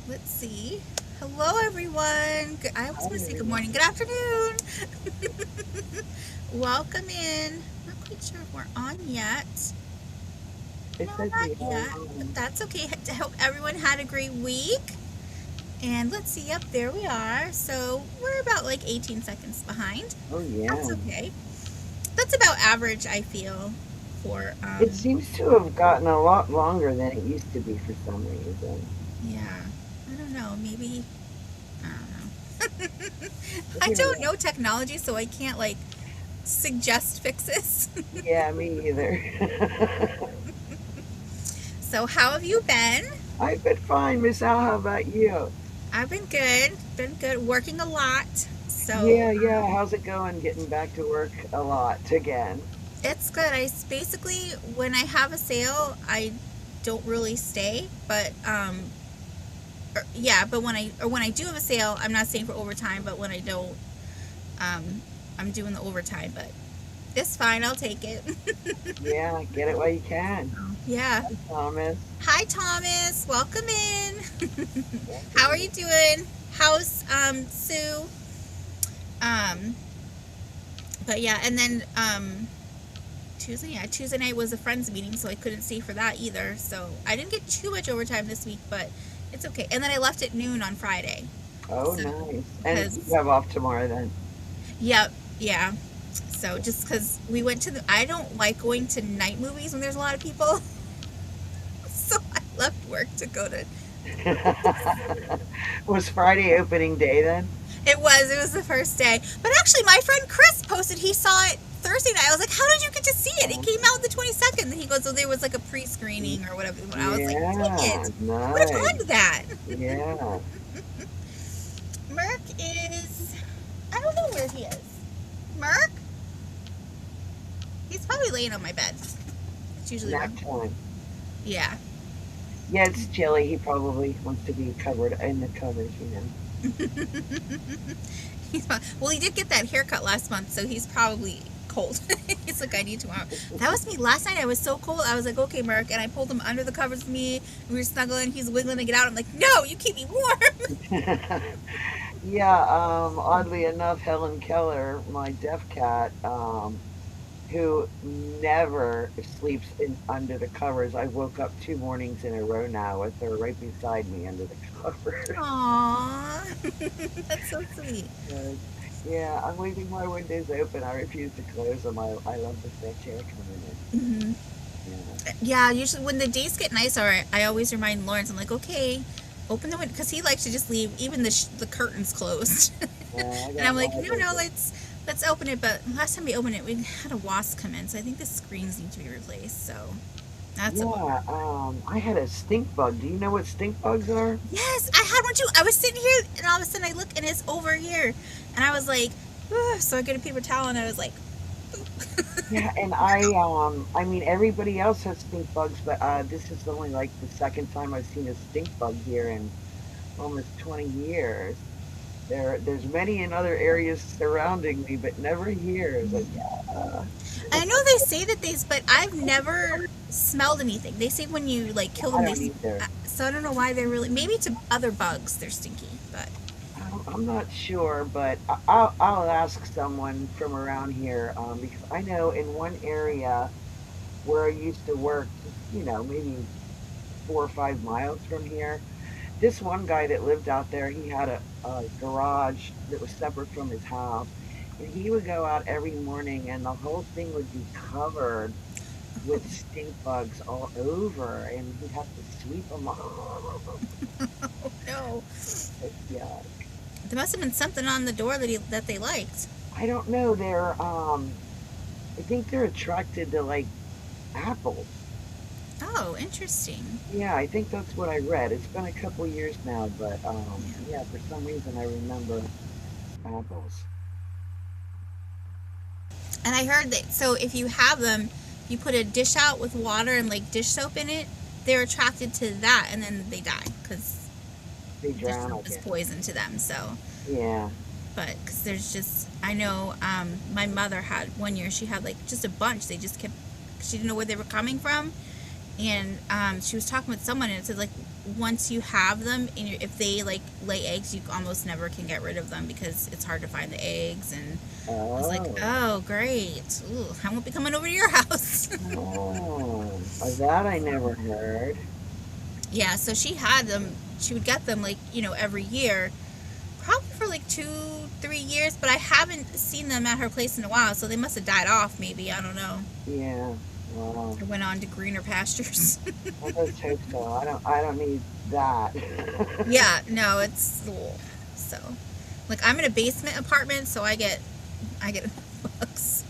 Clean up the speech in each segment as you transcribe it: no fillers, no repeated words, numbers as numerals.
Let's see. Hello, everyone. I was Hi, going to say good everyone. morning. Good afternoon. Welcome in. Not quite sure if we're on yet. It No, says not we are yet. But on. that's okay. I hope everyone had a great week. And let's see. Yep, there we are. So we're about like 18 seconds behind. Oh, That's yeah. okay. That's about average, I feel, for, It seems to have gotten a lot longer than it used to be for some reason. yeah. I don't know. Maybe, I don't know. I Maybe don't I'm- know technology, so I can't, like, suggest fixes. Yeah, me either. So, how have you been? I've been fine, Miss Al. How about you? I've been good. Been good. Working a lot. So, Yeah. How's it going getting back to work a lot again? it's good. Basically, when I have a sale, I don't really stay, but yeah, but when I do have a sale, I'm not staying for overtime, but when I don't, um I'm doing the overtime, but it's fine. I'll take it. Yeah, get it while you can. Yeah. Hi, Thomas. Hi, Thomas. Welcome in. How are Welcome. you doing? How's Sue? Um, but yeah, and then Tuesday night was a friends meeting, so I couldn't stay for that either. So I didn't get too much overtime this week, but it's okay. And then I left at noon on Friday. Oh, So nice. And you because have off tomorrow then? yep, yeah. So just because we went to I don't like going to night movies when there's a lot of people. So I left work to go to. Was Friday opening day then? It was the first day. But actually, my friend Chris posted he saw it Thursday night. I was like, how did you get to see it? It came out the 22nd. And he goes, oh, there was like a pre screening or whatever. And I was like, dang Yeah, it. I would have gone nice. to that. Yeah. Merc is. I don't know where he is. Merc? He's probably laying on my bed. It's usually where Nap he. time. Yeah. Yeah, it's chilly. He probably wants to be covered in the covers. Well, he did get that haircut last month, so he's probably cold. He's like, I need to. That was me last night. I was so cold. I was like, okay, Merc, and I pulled him under the covers with me. We were snuggling. He's wiggling to get out. I'm like, no, you keep me warm. Yeah, oddly enough, Helen Keller, my deaf cat, who never sleeps under the covers. I woke up 2 mornings in a row now with her right beside me under the covers. Aww, that's so sweet. But, yeah, I'm leaving my windows open. I refuse to close them. I love the fresh air coming in. Hmm. Yeah, Yeah, usually when the days get nicer, I always remind Lawrence. I'm like, okay, open the window because he likes to just leave even the curtains closed. yeah, I And I'm got like, wide no, open. let's open it. But last time we opened it, we had a wasp come in, so I think the screens need to be replaced. So that's a bummer. Yeah, I had a stink bug. Do you know what stink bugs are? Yes, I had one too. I was sitting here, and all of a sudden I look, and it's over here, and I was like, "Ugh," so I get a paper towel, and I was like, Yeah, and I mean everybody else has stink bugs, but this is only like the second time I've seen a stink bug here in almost 20 years. There's many in other areas surrounding me, but never here. It's like, yeah. I know they say that but I've never smelled anything. They say when you like kill I them, don't either. so I don't know why they're really. Maybe to other bugs they're stinky, but I'm not sure, but I'll ask someone from around here because I know in one area where I used to work, just, maybe 4 or 5 miles from here. This one guy that lived out there, he had a garage that was separate from his house. And he would go out every morning and the whole thing would be covered with stink bugs all over. And he'd have to sweep them off. oh no, Yeah. there must have been something on the door that they liked. I don't know. I think they're attracted to like apples. Oh, interesting. Yeah, I think that's what I read. It's been a couple years now, but Yeah. yeah, for some reason I remember apples. And I heard that so if you have them, you put a dish out with water and like dish soap in it, they're attracted to that, and then they die because They dish drown, I soap is guess. poison to them. So, Yeah. but because there's just I know my mother had one year she had like just a bunch. They just kept she didn't know where they were coming from, and she was talking with someone and it said like once you have them, if they like lay eggs, you almost never can get rid of them because it's hard to find the eggs. And I was like, Oh, oh, great. Ooh, I won't be coming over to your house. oh, that I never heard. Yeah, so she had them. She would get them like, every year, probably for like 2-3 years, but I haven't seen them at her place in a while, so they must have died off maybe. I don't know. Yeah, wow. Or went on to greener pastures. I just hope so. I don't need that. Yeah, no, it's so like I'm in a basement apartment, so I get bugs.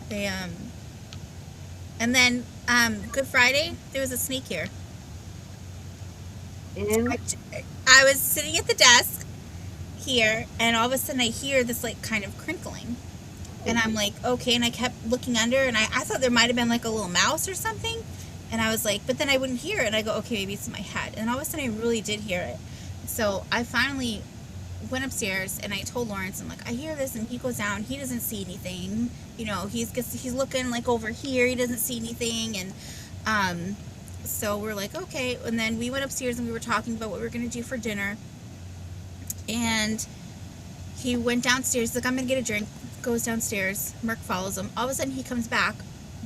They and then Good Friday there was a snake here. In I was sitting at the desk here, and all of a sudden I hear this like kind of crinkling, and I'm like, okay, and I kept looking under, and I thought there might have been like a little mouse or something, and I was like, but then I wouldn't hear it, and I go, okay, maybe it's in my head, and all of a sudden I really did hear it. So I finally went upstairs and I told Lawrence, I'm like, I hear this, and he goes down, he doesn't see anything, he's looking like over here, he doesn't see anything, and so we're like, okay, and then we went upstairs and we were talking about what we were going to do for dinner, and he went downstairs, he's like, I'm gonna get a drink, goes downstairs, Merc follows him, all of a sudden he comes back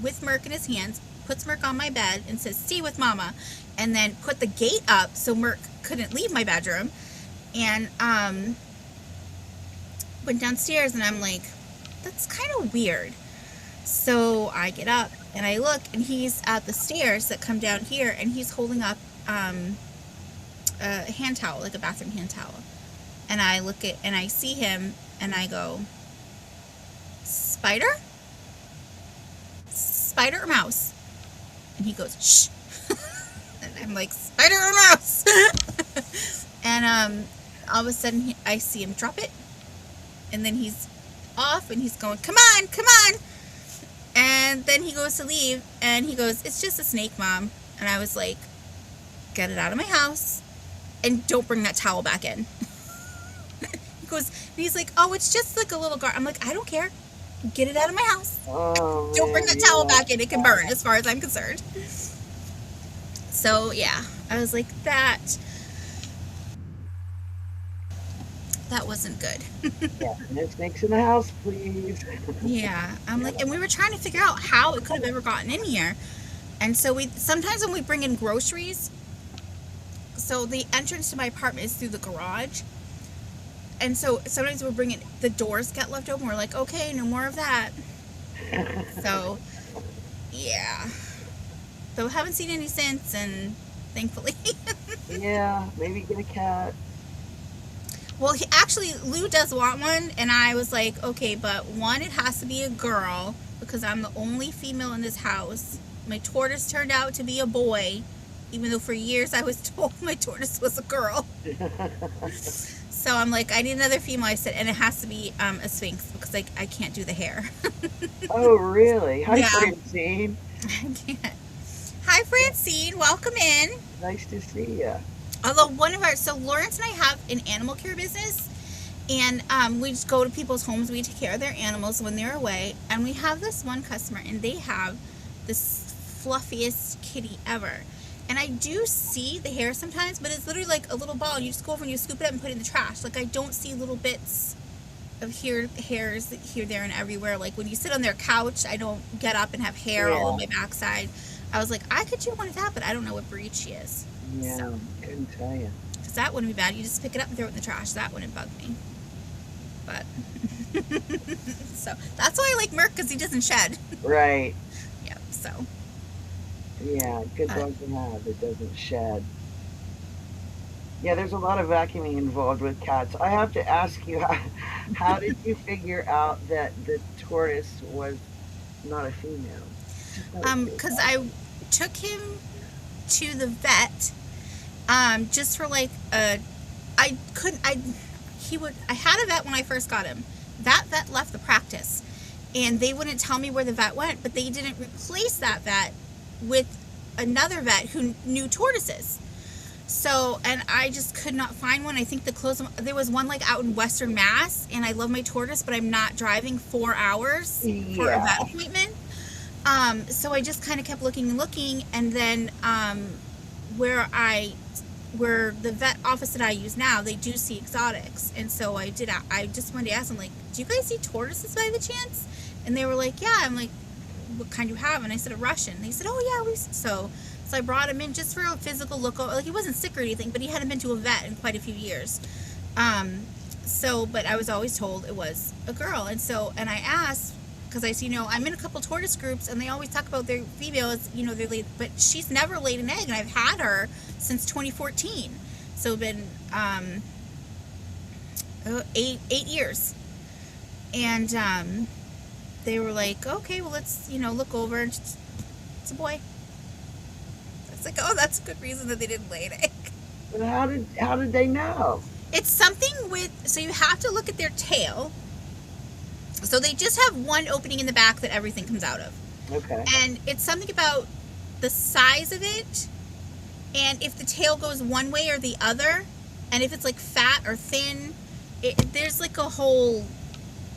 with Merc in his hands, puts Merc on my bed and says, stay with mama, and then put the gate up so Merc couldn't leave my bedroom, and went downstairs, and I'm like, that's kind of weird. So I get up and I look, and he's at the stairs that come down here, and he's holding up a hand towel, like a bathroom hand towel. And I look at, and I see him, and I go, spider? Spider or mouse? And he goes, shh. And I'm like, spider or mouse? And all of a sudden I see him drop it, and then he's off, and he's going, come on, come on. And then he goes to leave, and he goes, it's just a snake, Mom. And I was like, get it out of my house, and don't bring that towel back in. He's like, oh, it's just like a little guard. I'm like, I don't care. Get it out of my house. Oh, Don't bring that towel back in. It can burn, as far as I'm concerned. So, yeah. I was like, that wasn't good. yeah, no snakes in the house, please. Yeah. I'm like, and we were trying to figure out how it could have ever gotten in here. And so sometimes when we bring in groceries, so the entrance to my apartment is through the garage. And so sometimes we're bringing, the doors get left open. We're like, okay, no more of that. So, yeah. So I haven't seen any since, and thankfully. Yeah, maybe get a cat. Well, actually, Lou does want one, and I was like, okay, but one, it has to be a girl, because I'm the only female in this house. My tortoise turned out to be a boy, even though for years I was told my tortoise was a girl. So I'm like, I need another female. I said, and it has to be a Sphinx, because I can't do the hair. Oh, really? Hi, Yeah. Francine. I can't. Hi, Francine. Welcome in. Nice to see you. Although so Lawrence and I have an animal care business, and we just go to people's homes. We take care of their animals when they're away, and we have this one customer, and they have this fluffiest kitty ever. And I do see the hair sometimes, but it's literally like a little ball, and you just go over and you scoop it up and put it in the trash. Like, I don't see little bits of hairs here, there, and everywhere. Like, when you sit on their couch, I don't get up and have hair all on my backside. I was like, I could do one of that, but I don't know what breed she is. Yeah, So, couldn't tell you. because that wouldn't be bad. You just pick it up and throw it in the trash. That wouldn't bug me. But, so, that's why I like Merc, because he doesn't shed. Right. Yep, so. Yeah, good dog to have. It doesn't shed. Yeah, there's a lot of vacuuming involved with cats. I have to ask you, how did you figure out that the tortoise was not a female? Because I took him to the vet, just for like I had a vet when I first got him. That vet left the practice, and they wouldn't tell me where the vet went, but they didn't replace that vet with another vet who knew tortoises. So, and I just could not find one. I think there was one like out in Western Mass, and I love my tortoise, but I'm not driving 4 hours for a vet appointment. So I just kind of kept looking and looking, and then where the vet office that I use now, they do see exotics. And so I just wanted to ask them, like, do you guys see tortoises by the chance? And they were like, yeah. I'm like, what kind you have? And I said, a Russian. They said, oh yeah, so I brought him in just for a physical look. Like, he wasn't sick or anything, but he hadn't been to a vet in quite a few years. But I was always told it was a girl. And I asked, because I see, I'm in a couple tortoise groups, and they always talk about their females, they're laid, but she's never laid an egg, and I've had her since 2014. So been 8 years. And they were like, okay, well, let's, look over. And it's a boy. I was like, oh, that's a good reason that they didn't lay an egg. But how did they know? It's something so you have to look at their tail. So they just have one opening in the back that everything comes out of. Okay. And it's something about the size of it, and if the tail goes one way or the other, and if it's like fat or thin, there's like a whole...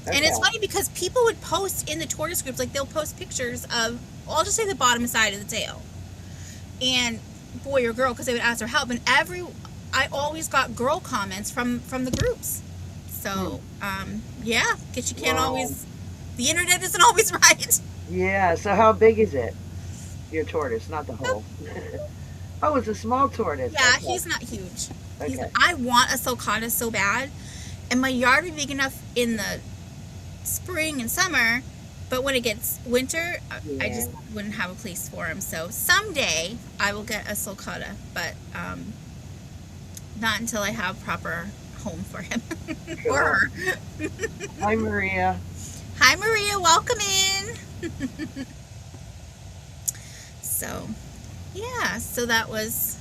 Okay. And it's funny because people would post in the tortoise groups, like they'll post pictures of, I'll just say the bottom side of the tail, and boy or girl, because they would ask for help, and I always got girl comments from the groups. So, yeah, because you can't always, the internet isn't always right. Yeah, so how big is it? Your tortoise, not the whole. Oh, it's a small tortoise. Yeah, okay. He's not huge. Okay. I want a sulcata so bad, and my yard would be big enough in the spring and summer, but when it gets winter, I just wouldn't have a place for him. So someday I will get a sulcata, but not until I have proper home for him. Or her. Hi, Maria. Hi, Maria. Welcome in. So, yeah. So that was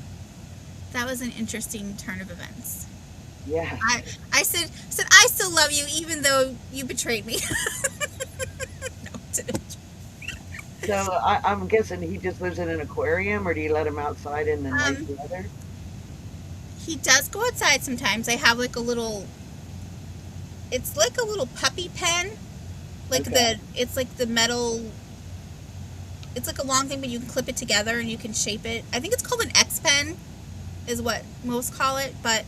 an interesting turn of events. Yeah. I said I still love you even though you betrayed me. No, didn't. So I'm guessing he just lives in an aquarium, or do you let him outside in the nice weather? He does go outside sometimes. I have like it's like a little puppy pen. Like it's like the metal, it's like a long thing, but you can clip it together and you can shape it. I think it's called an X pen is what most call it. But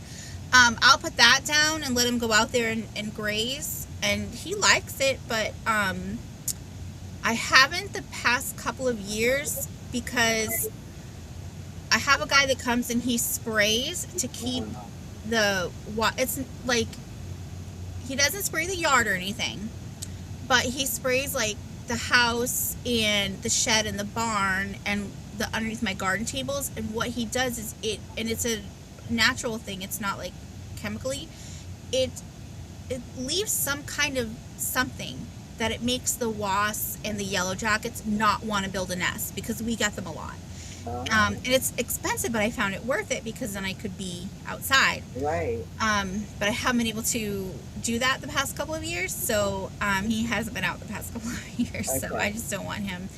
I'll put that down and let him go out there and graze. And he likes it, but I haven't the past couple of years because I have a guy that comes and he sprays to keep it's like, he doesn't spray the yard or anything, but he sprays like the house and the shed and the barn and the underneath my garden tables. And what he does is it's a natural thing. It's not like chemically. It leaves some kind of something that it makes the wasps and the yellow jackets not want to build a nest, because we get them a lot. And it's expensive, but I found it worth it because then I could be outside. Right. But I haven't been able to do that the past couple of years, so he hasn't been out the past couple of years. Okay. So I just don't want him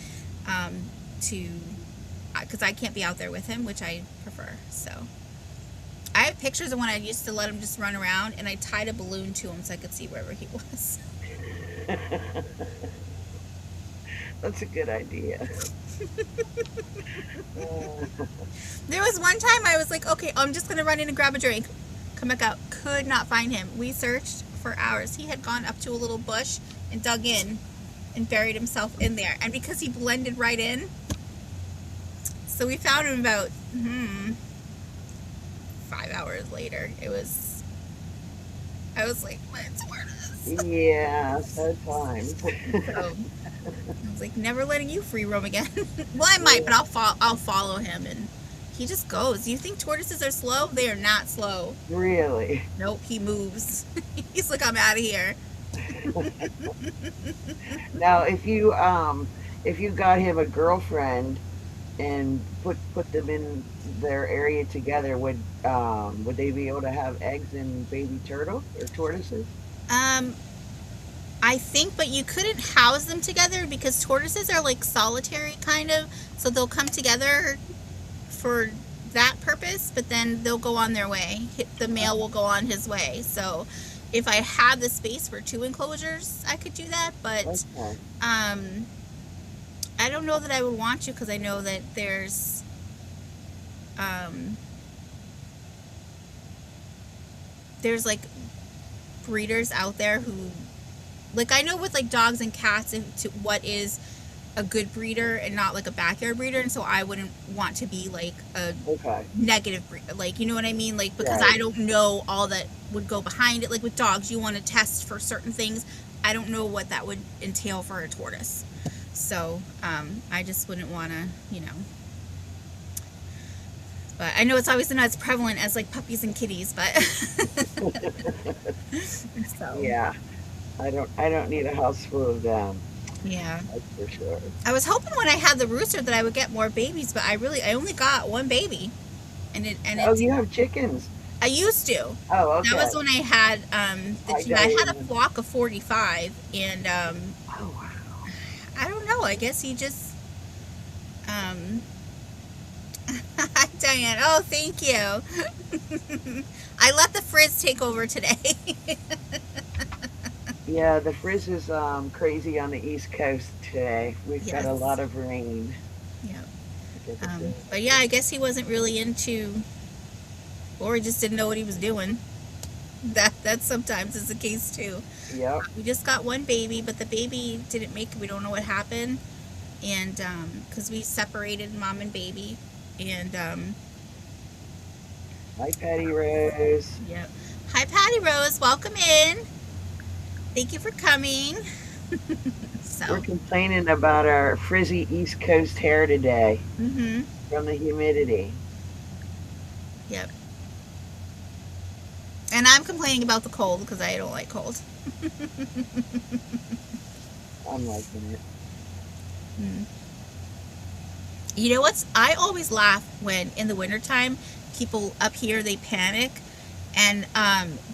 because I can't be out there with him, which I prefer. So I have pictures of when I used to let him just run around, and I tied a balloon to him so I could see wherever he was. That's a good idea. There was one time I was like, okay, I'm just going to run in and grab a drink. Come back out. Could not find him. We searched for hours. He had gone up to a little bush and dug in and buried himself in there. And because he blended right in, so we found him about 5 hours later. I was like, what's this? Yeah, sad times. So, I was like, never letting you free roam again. Well, I might, but I'll follow him, and he just goes. You think tortoises are slow? They are not slow. Really? Nope, he moves. He's like, I'm out of here. Now, if you got him a girlfriend and put them in their area together, would they be able to have eggs and baby turtles or tortoises? I think, but you couldn't house them together because tortoises are like solitary kind of, so they'll come together for that purpose, but then they'll go on their way. The male will go on his way. So if I had the space for 2 enclosures, I could do that, but Okay. I don't know that I would want to, because I know that there's um, there's like breeders out there who, like, I know with like dogs and cats and to what is a good breeder and not like a backyard breeder, and so I wouldn't want to be like a Okay. negative breeder, like, you know what I mean, like, because Right. I don't know all that would go behind it. Like with dogs, you want to test for certain things. I don't know what that would entail for a tortoise, so I just wouldn't want to, you know. But I know it's obviously not as prevalent as like puppies and kitties, but so Yeah. I don't need a house full of them. yeah. That's for sure. I was hoping when I had the rooster that I would get more babies, but I only got one baby, and Oh, it you have chickens. I used to. Oh, That okay. was when I had I I got had a you. flock of 45, and Oh, wow. I don't know. I guess he just um. Hi, Diane. Oh, thank you. I let the frizz take over today. Yeah, the frizz is crazy on the East Coast today. We've got a Yes. lot of rain. Yeah. I guess it's But yeah, I guess he wasn't really into, or he just didn't know what he was doing. That sometimes is the case too. yep. We just got one baby, but the baby didn't make it. We don't know what happened, and because we separated mom and baby, and Hi, Patty Rose. yep. Hi, Patty Rose. Welcome in. Thank you for coming. We're So, complaining about our frizzy East Coast hair today mm-hmm. from the humidity. Yep. And I'm complaining about the cold because I don't like cold. I'm liking it. Mm. You know what's? I always laugh when in the wintertime people up here they panic and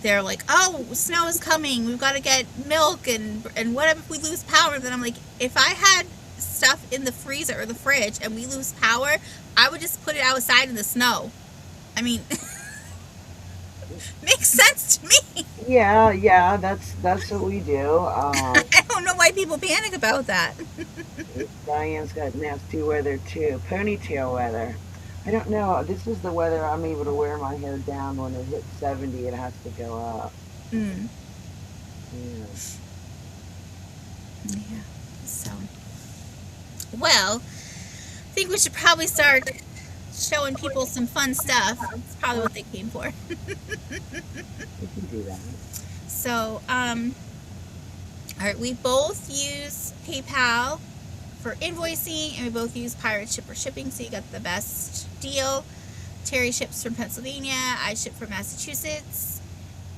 they're like, "Oh, snow is coming. We've got to get milk and what if we lose power?" Then I'm like, if I had stuff in the freezer or the fridge and we lose power, I would just put it outside in the snow. I mean, makes sense to me. Yeah, yeah, that's what we do. I don't know why people panic about that. Diane's got nasty weather too, ponytail weather. I don't know. This is the weather I'm able to wear my hair down. When it hits 70, it has to go up. Mm. Yeah. Yeah. So, well, I think we should probably start showing people some fun stuff. That's probably what they came for. We can do that. So, all right, we both use PayPal for invoicing, and we both use Pirate Ship for shipping, so you got the best deal. Terry ships from Pennsylvania, I ship from Massachusetts,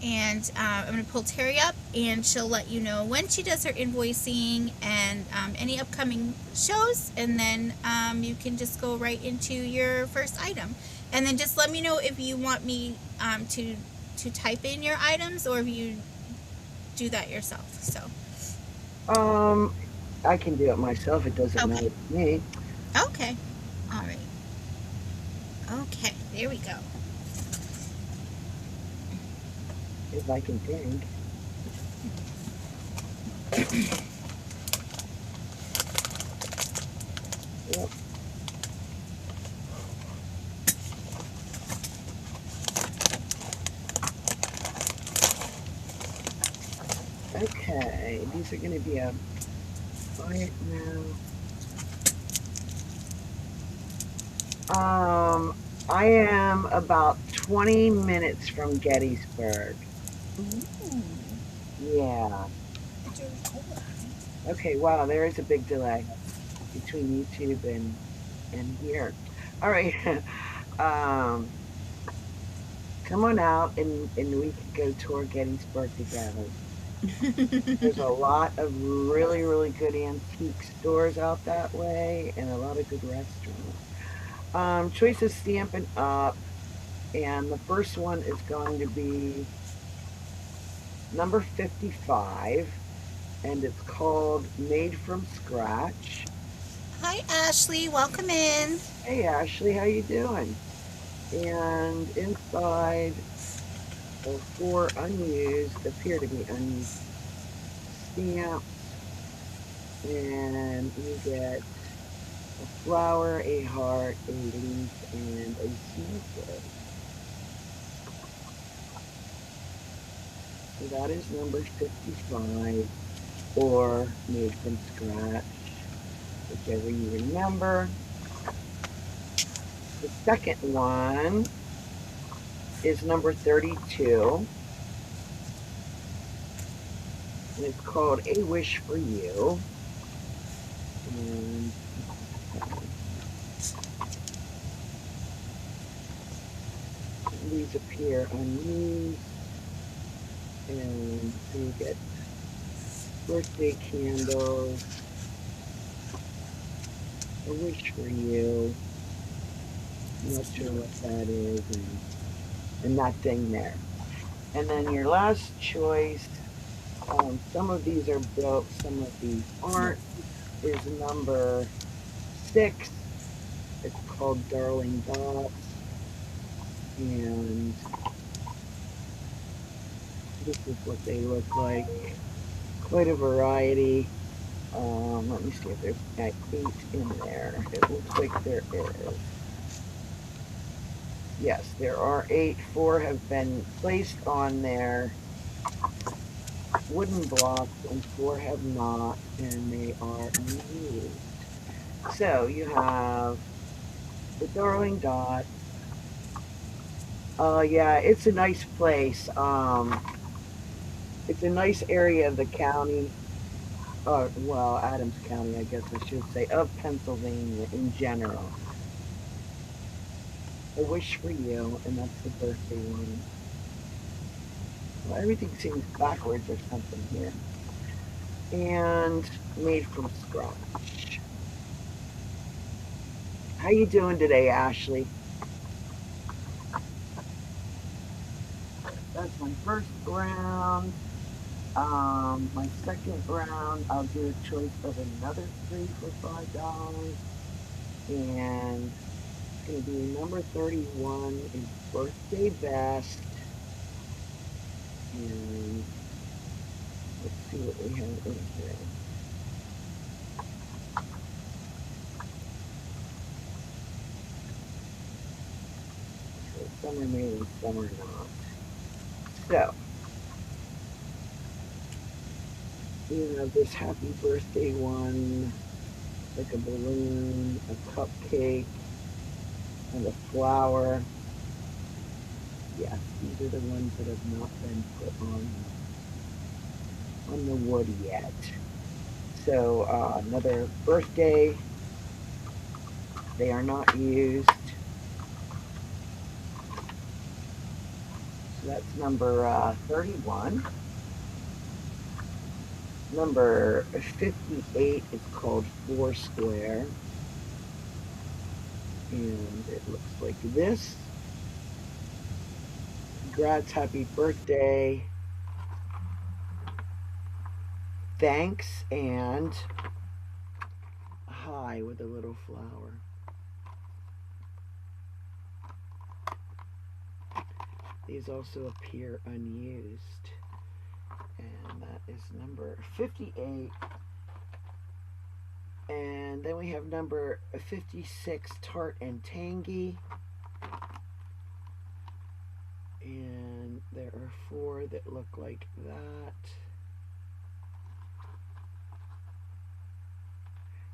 and I'm going to pull Terry up, and she'll let you know when she does her invoicing and any upcoming shows, and then you can just go right into your first item. And then just let me know if you want me to type in your items or if you do that yourself. So, Um, I can do it myself. It doesn't okay. matter to me. Okay. All right. Okay. There we go. If I can think. Yep. Okay, these are going to be a quiet now. I am about 20 minutes from Gettysburg. Ooh. Yeah. Okay, wow, there is a big delay between YouTube and here. All right. um, come on out and we can go tour Gettysburg together. There's a lot of really, really good antique stores out that way and a lot of good restaurants. Choice of Stampin' Up, and the first one is going to be number 55, and it's called Made from Scratch. Hi, Ashley. Welcome in. Hey, Ashley, how you doing? And inside are 4 unused, appear to be unused stamps, and you get a flower, a heart, a leaf, and a snowflake. So that is number 55, or made from scratch, whichever you remember. The second one is number 32, and it's called A Wish for You. And these appear unused, and so you get birthday candles, a wish for you. I'm not sure what that is, and that thing there. And then your last choice, some of these are built, some of these aren't, is number 6. It's called Darling Dots, and this is what they look like. Quite a variety. Let me see if there's 8 in there. It looks like there is. Yes, there are 8. 4 have been placed on their wooden blocks, and 4 have not, and they are unused. So you have the Darling Dot. Yeah, it's a nice place. It's a nice area of the county. Well, Adams County, I guess I should say, of Pennsylvania in general. A wish for you, and that's the birthday one. Well, everything seems backwards or something here. And made from scratch. How you doing today, Ashley? That's my first round. My second round, I'll do a choice of another 3 for $5. And it's going to be number 31 is Birthday Best. And let's see what we have in here. So some are made and some are not. So you have this happy birthday one, like a balloon, a cupcake, and a flower. Yes, these are the ones that have not been put on the wood yet. So another birthday. They are not used. So that's number 31. Number 58 is called Foursquare. And it looks like this. Congrats, happy birthday. Thanks, and hi with a little flower. These also appear unused. And that is number 58. And then we have number 56, Tart and Tangy. And there are 4 that look like that.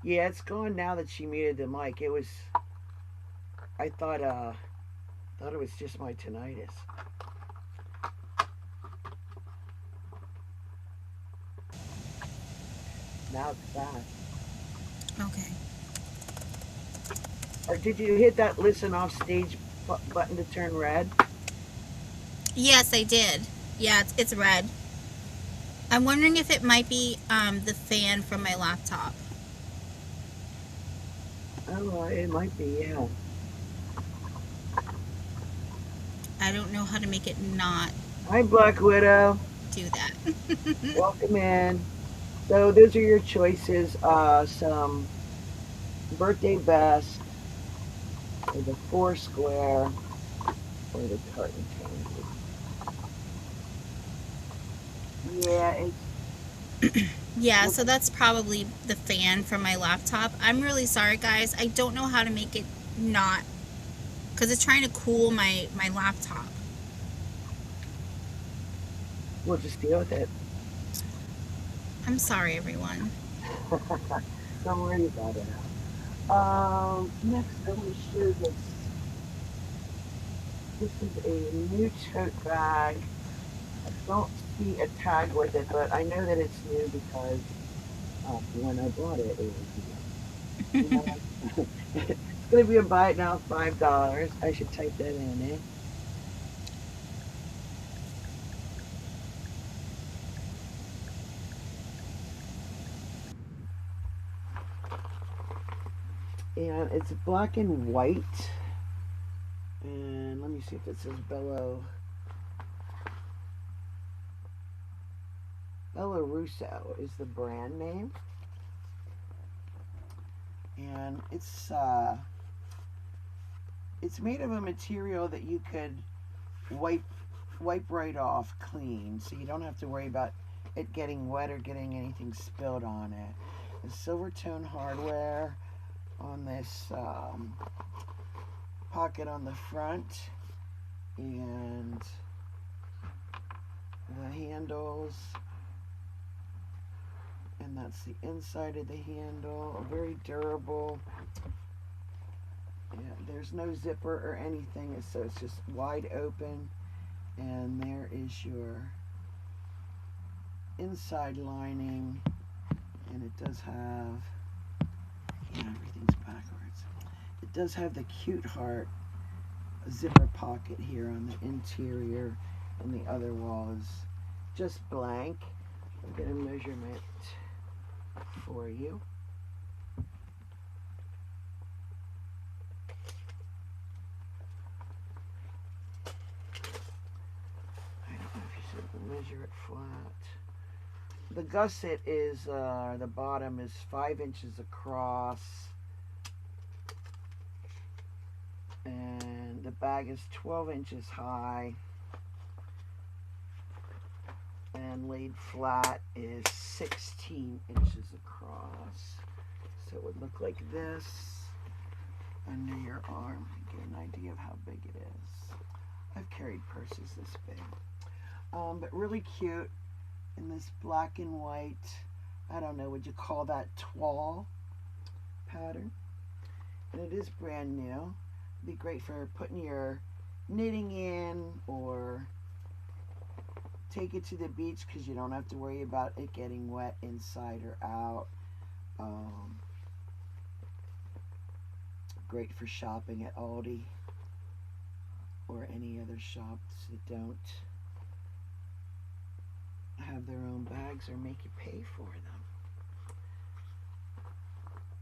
Yeah, it's gone now that she muted the mic. It was, I thought it was just my tinnitus. Now it's back. Okay. Or did you hit that listen off stage button to turn red? Yes, I did. Yeah, it's red. I'm wondering if it might be the fan from my laptop. Oh, it might be, yeah. I don't know how to make it not Hi, Black Widow. do that. Welcome in. So those are your choices. Some birthday best, or the Foursquare, or the Tartan Candy. Yeah, Yeah, so that's probably the fan from my laptop. I'm really sorry, guys. I don't know how to make it not, because it's trying to cool my laptop. We'll just deal with it. I'm sorry, everyone. Don't worry about it. Next I'm going to show this. This is a new tote bag. I don't see a tag with it, but I know that it's new because when I bought it, it was new. It's going to be a buy it now $5. I should type that in, eh? And it's black and white. And let me see if it says Bello Russo is the brand name. And it's made of a material that you could wipe right off clean, so you don't have to worry about it getting wet or getting anything spilled on it. The silver tone hardware on this pocket on the front, and the handles, and that's the inside of the handle. Very durable. Yeah, there's no zipper or anything, so it's just wide open. And there is your inside lining, and it does have, yeah, everything's backwards. It does have the cute heart zipper pocket here on the interior, and the other wall is just blank. I'll get a measurement for you. I don't know if you should measure it flat. The gusset is, the bottom is 5 inches across, and the bag is 12 inches high, and laid flat is 16 inches across. So it would look like this under your arm. Get an idea of how big it is. I've carried purses this big. But really cute in this black and white, I don't know, would you call that toile pattern? And it is brand new. It'd be great for putting your knitting in, or take it to the beach because you don't have to worry about it getting wet inside or out. Great for shopping at Aldi or any other shops that don't have their own bags or make you pay for them.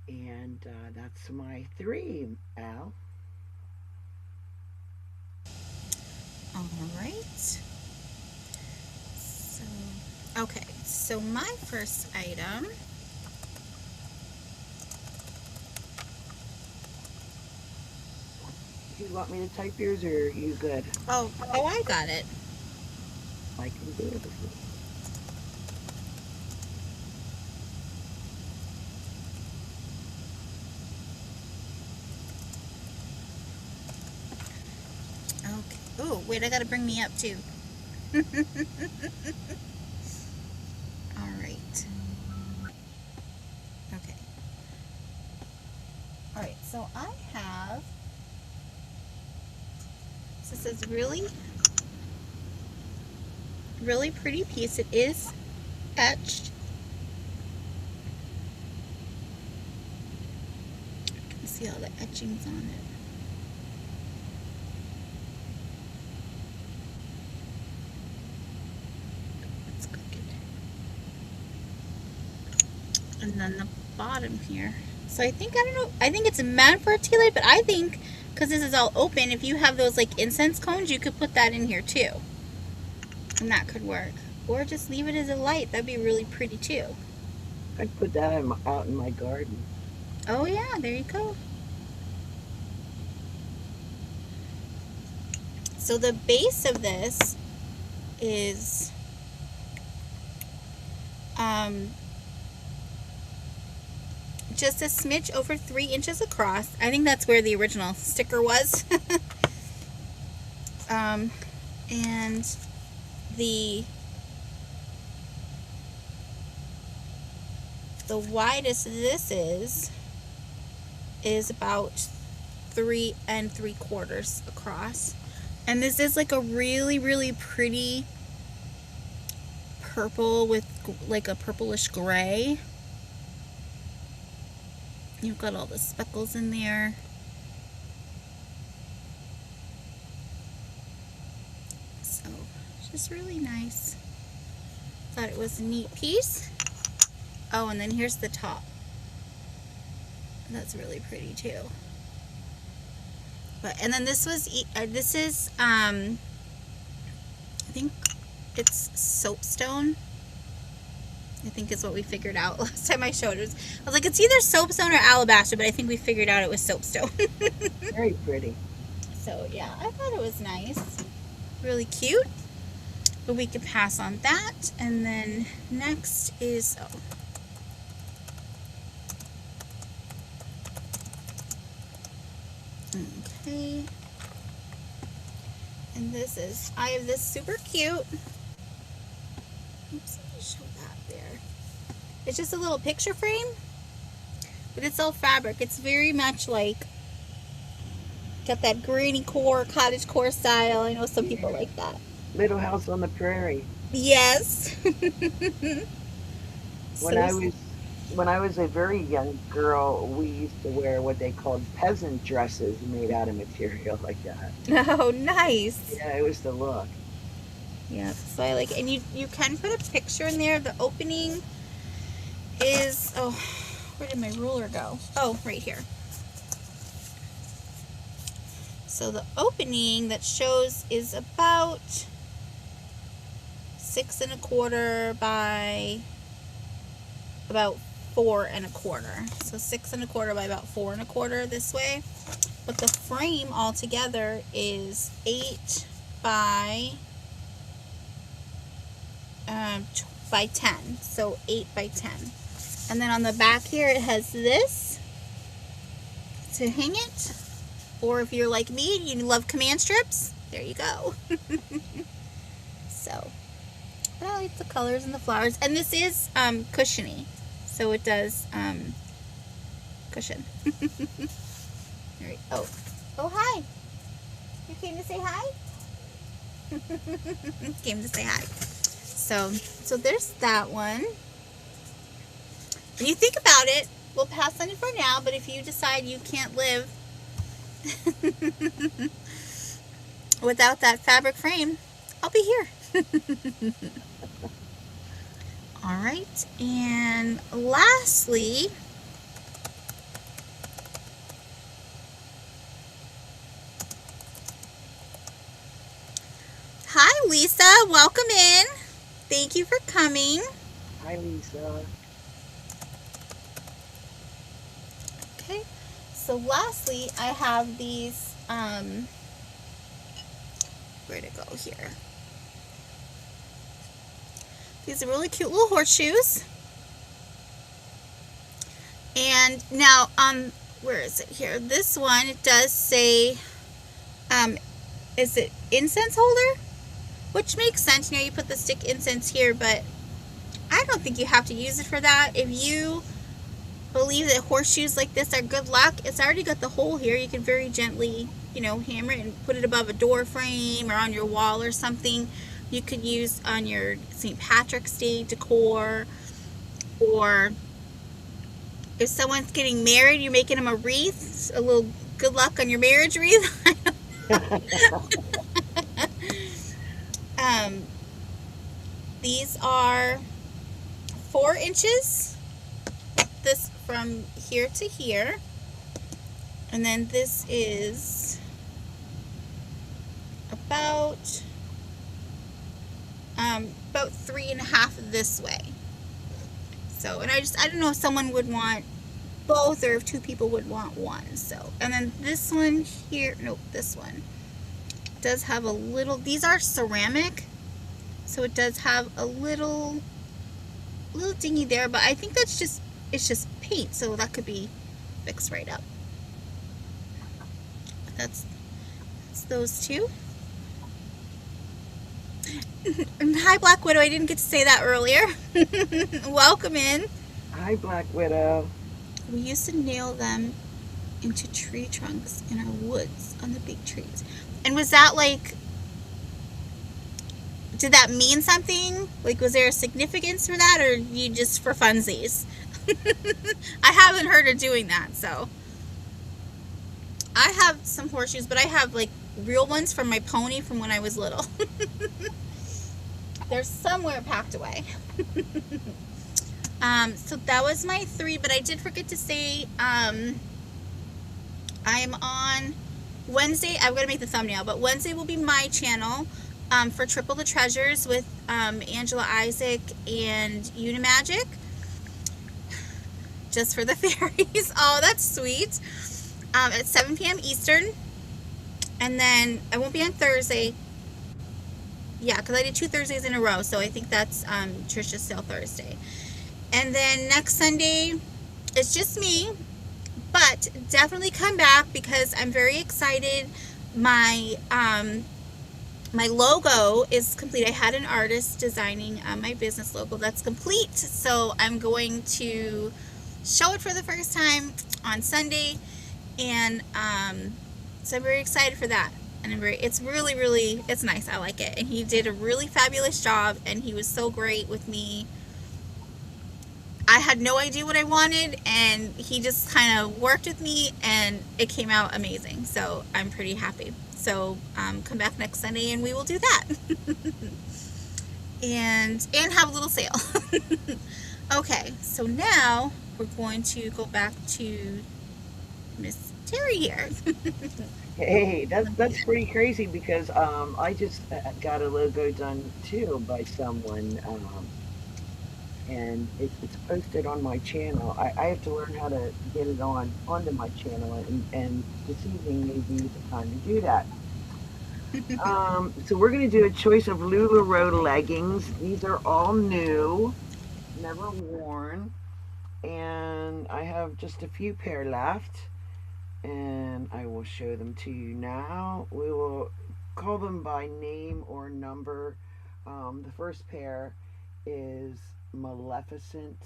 And that's my 3, Al. All right. So, okay. So my first item. Do you want me to type yours, or are you good? Oh, I got it. I can do it. Okay. Oh, wait, I gotta bring me up too. All right. Okay. All right, so I have, so this is really pretty piece. It is etched. You can see all the etchings on it. It's cooking. And then the bottom here. So I think, I don't know, I think it's meant for a tea light, but I think, because this is all open, if you have those like incense cones, you could put that in here too. And that could work. Or just leave it as a light. That'd be really pretty too. I'd put that out in my garden. Oh yeah, there you go. So the base of this is just a smidge over 3 inches across. I think that's where the original sticker was. And the widest this is about 3 3/4 across. And this is like a really, really pretty purple with like a purplish gray. You've got all the speckles in there. So, just really nice. Thought it was a neat piece. Oh, and then here's the top. That's really pretty too. But, and then this is I think it's soapstone. I think is what we figured out last time I showed it. I was like, it's either soapstone or alabaster, but I think we figured out it was soapstone. Very pretty. So yeah, I thought it was nice. Really cute. But we could pass on that. And then next is, okay. And this is, I have this super cute. Oops, let me show that there. It's just a little picture frame, but it's all fabric. It's very much like, got that granny core, cottage core style. I know some people like that. Little House on the Prairie. Yes. When I was a very young girl, we used to wear what they called peasant dresses made out of material like that. Oh, nice. Yeah, it was the look. Yeah, so I like, and you can put a picture in there. The opening is, oh, where did my ruler go? Oh, right here. So the opening that shows is about 6 1/4 by about 4 1/4. So 6 1/4 by about 4 1/4 this way. But the frame altogether is 8 by 10. So 8 by 10. And then on the back here it has this to hang it. Or if you're like me and you love command strips, there you go. So, but I like the colors and the flowers. And this is cushiony. So it does cushion. All right. Oh, hi. You came to say hi? Came to say hi. So there's that one. When you think about it, we'll pass on it for now, but if you decide you can't live without that fabric frame, I'll be here. All right, and lastly, hi Lisa, welcome in. Thank you for coming. Hi, Lisa. Okay, so lastly, I have these, where'd it go here? These are really cute little horseshoes. And now, where is it here? This one, it does say, is it incense holder? Which makes sense, you know, you put the stick incense here, but I don't think you have to use it for that. If you believe that horseshoes like this are good luck, it's already got the hole here. You can very gently, you know, hammer it and put it above a door frame or on your wall or something. You could use on your St. Patrick's Day decor, or if someone's getting married, you're making them a wreath, a little good luck on your marriage wreath. These are 4 inches, this from here to here, and then this is about 3.5 this way. So, and I don't know if someone would want both or if 2 people would want one. So, and then this one here, nope, this one does have a little, these are ceramic, so it does have a little little dingy there, but I think it's just paint, so that could be fixed right up. That's those two. Hi, Black Widow. I didn't get to say that earlier. Welcome in. Hi, Black Widow. We used to nail them into tree trunks in our woods on the big trees. And was that like, did that mean something? Like, was there a significance for that, or you just for funsies? I haven't heard of doing that, so. I have some horseshoes, but I have like real ones from my pony from when I was little. They're somewhere packed away. So that was my three, but I did forget to say I'm on Wednesday. I'm going to make the thumbnail, but Wednesday will be my channel for Triple the Treasures with Angela Isaac and Unimagic. Just for the fairies. Oh, that's sweet. At 7 p.m. Eastern. And then I won't be on Thursday. Yeah, because I did 2 Thursdays in a row, so I think that's Trisha's Sale Thursday. And then next Sunday, it's just me, but definitely come back because I'm very excited. My logo is complete. I had an artist designing my business logo that's complete, so I'm going to show it for the first time on Sunday, and so I'm very excited for that. And it's really, really, it's nice. I like it. And he did a really fabulous job, and he was so great with me. I had no idea what I wanted, and he just kind of worked with me, and it came out amazing. So I'm pretty happy. So come back next Sunday, and we will do that. and have a little sale. Okay, so now we're going to go back to Miss Teri here. Hey, that's pretty crazy because I just got a logo done too by someone, and it's posted on my channel. I have to learn how to get it onto my channel, and this evening may be the time to do that. So we're going to do a choice of LuLaRoe leggings. These are all new, never worn, and I have just a few pair left, and I will show them to you now. We will call them by name or number. The first pair is Maleficent,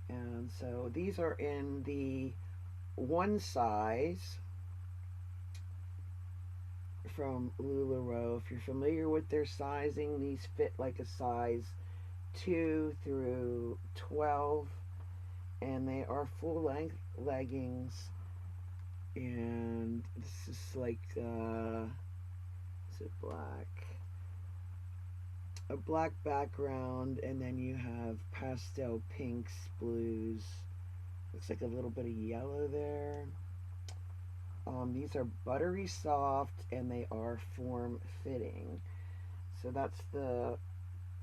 and so these are in the one size from LuLaRoe. If you're familiar with their sizing, these fit like a size 2 through 12, and they are full length leggings. And this is like, is it black? A black background, and then you have pastel pinks, blues. Looks like a little bit of yellow there. These are buttery soft, and they are form fitting. So that's the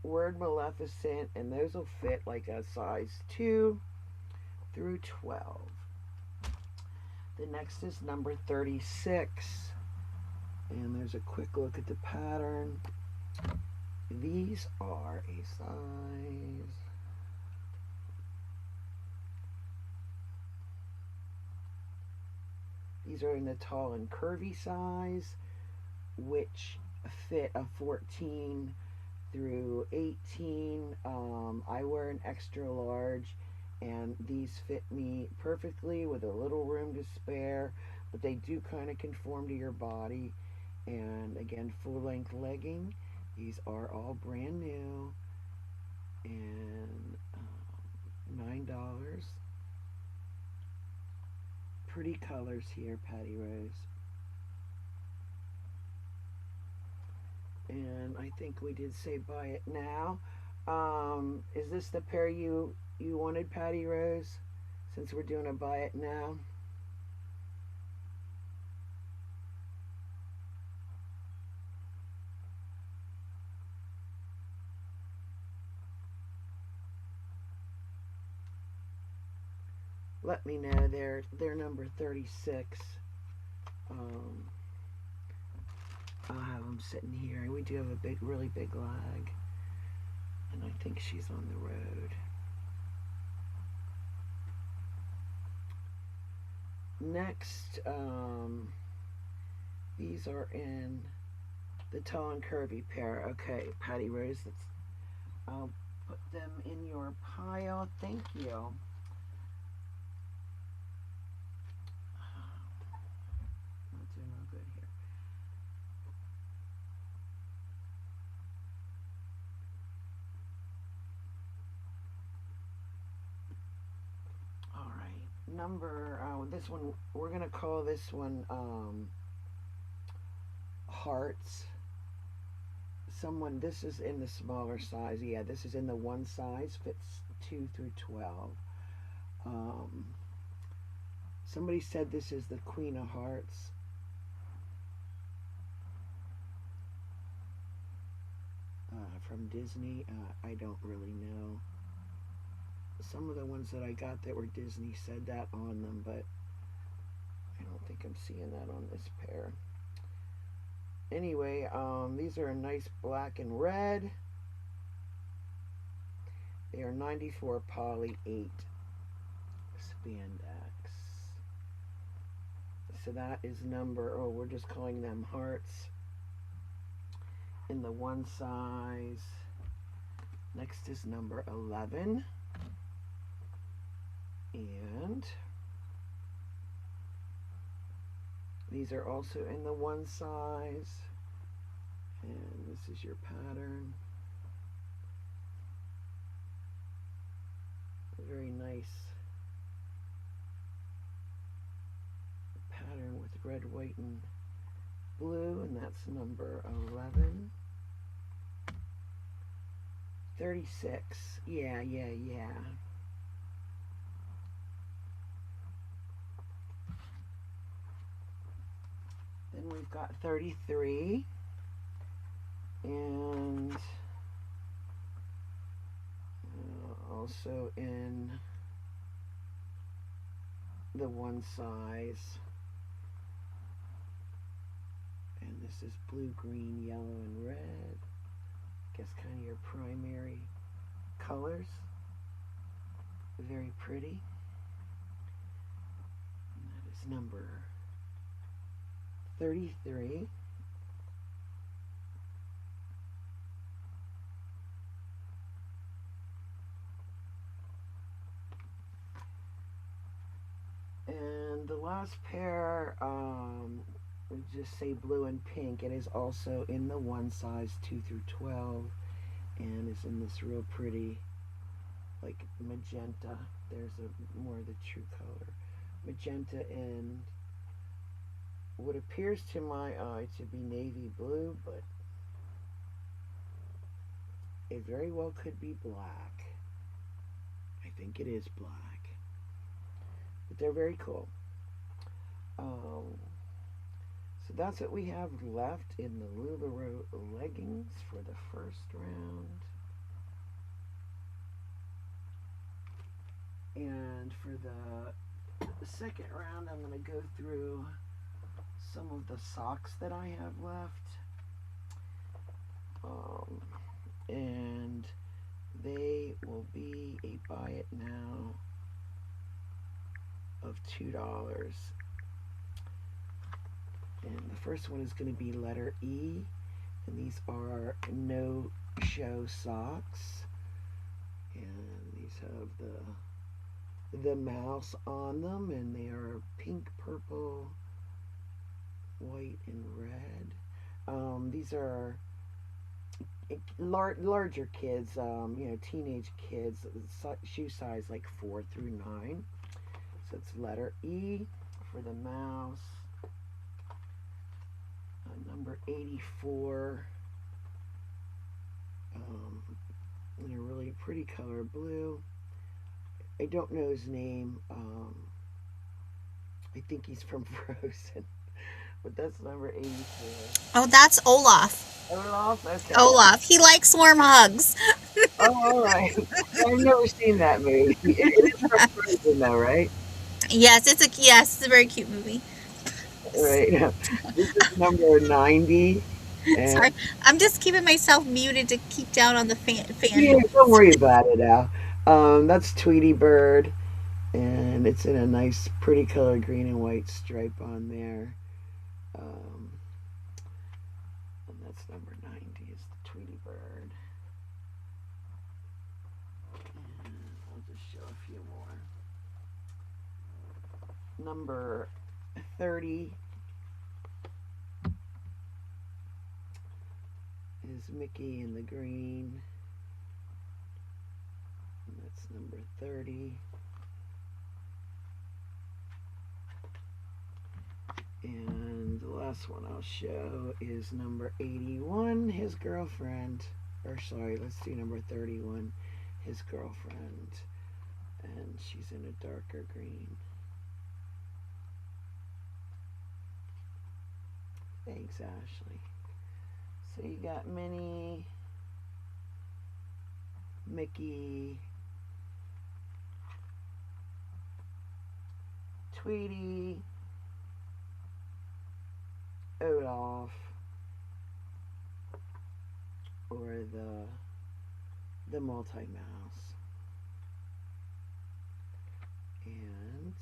word Maleficent, and those will fit like a size 2 through 12. The next is number 36, and there's a quick look at the pattern. These are a size, these are in the tall and curvy size, which fit a 14 through 18. I wear an extra large, and these fit me perfectly with a little room to spare, but they do kind of conform to your body. And again, full length legging. These are all brand new, and $9. Pretty colors here, Patty Rose. And I think we did say buy it now. Is this the pair you wanted, Patty Rose? Since we're doing a buy it now. Let me know. They're number 36. Um, I'll have them sitting here. We do have a really big lag. And I think she's on the road. Next, these are in the tall and curvy pair. Okay, Patty Rose, I'll put them in your pile. Thank you. Not doing real good here. All right, this one, we're going to call this one Hearts. This is in the smaller size. Yeah, this is in the one size, fits 2 through 12. Um, Somebody said this is the Queen of Hearts. From Disney. I don't really know. Some of the ones that I got that were Disney said that on them, but I don't think I'm seeing that on this pair. Anyway, these are a nice black and red. They are 94 poly 8 spandex. So that is we're just calling them Hearts in the one size. Next is number 11. And these are also in the one size. And this is your pattern. Very nice pattern with red, white, and blue, and that's number 11. 36. Yeah. Then we've got 33. And also in the one size. And this is blue, green, yellow, and red. I guess kind of your primary colors. Very pretty. And that is number 33. And the last pair, we just say blue and pink. It is also in the one size 2 through 12, and is in this real pretty, like magenta. There's more of the true color. Magenta and what appears to my eye to be navy blue, but it very well could be black. I think it is black. But they're very cool. So that's what we have left in the LuLaRoe leggings for the first round. And for the second round, I'm going to go through some of the socks that I have left. And they will be a buy it now of $2. And the first one is going to be letter E, and these are no show socks, and these have the mouse on them, and they are pink, purple, white, and red. These are larger kids, teenage kids, shoe size like 4 through 9. So it's letter E for the mouse. Number 84. In a really pretty color, blue. I don't know his name. I think he's from Frozen. But that's number 84. Oh, that's Olaf. Olaf? Okay. Olaf. He likes warm hugs. Oh, all right. I've never seen that movie. It is from Frozen, though, right? Yes, it's a very cute movie. Right. This is number 90. And Sorry, I'm just keeping myself muted to keep down on the fan yeah, don't noise. worry about it, Al. That's Tweety Bird, and it's in a nice, pretty color, green and white stripe on there. Um, and that's number 90 is the Tweety Bird. And I'll just show a few more. Number 30 is Mickey in the green. And that's number 30. And the last one I'll show is number 81, his girlfriend. Or sorry, let's see, number 31, his girlfriend. And she's in a darker green. Thanks, Ashley. So you got Minnie, Mickey, Tweety, Olaf, or the multi mouse. And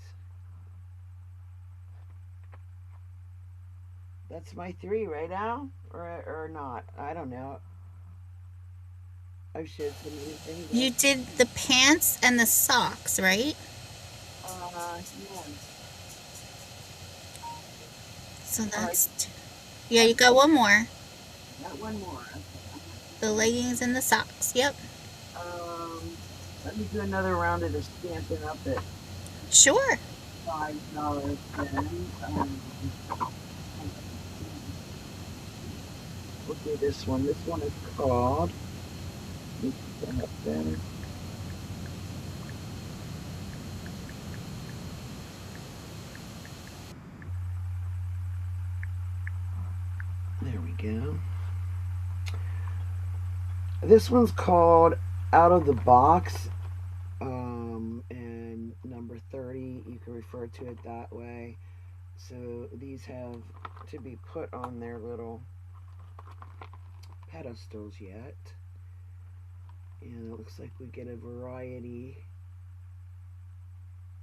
that's my three, right, Al? Or not? I don't know. I've shared so many things. You did the pants and the socks, right? Yeah. So All right. that's yeah. You got one more. Got one more. Okay. I'm gonna keep The going. leggings and the socks. Yep. Let me do another round of the Stampin' Up at Sure. $5 then. We'll do this one. This one is called. Let me put that up better. There we go. This one's called Out of the Box. And number 30, you can refer to it that way. So these have to be put on their little pedestals yet. And it looks like we get a variety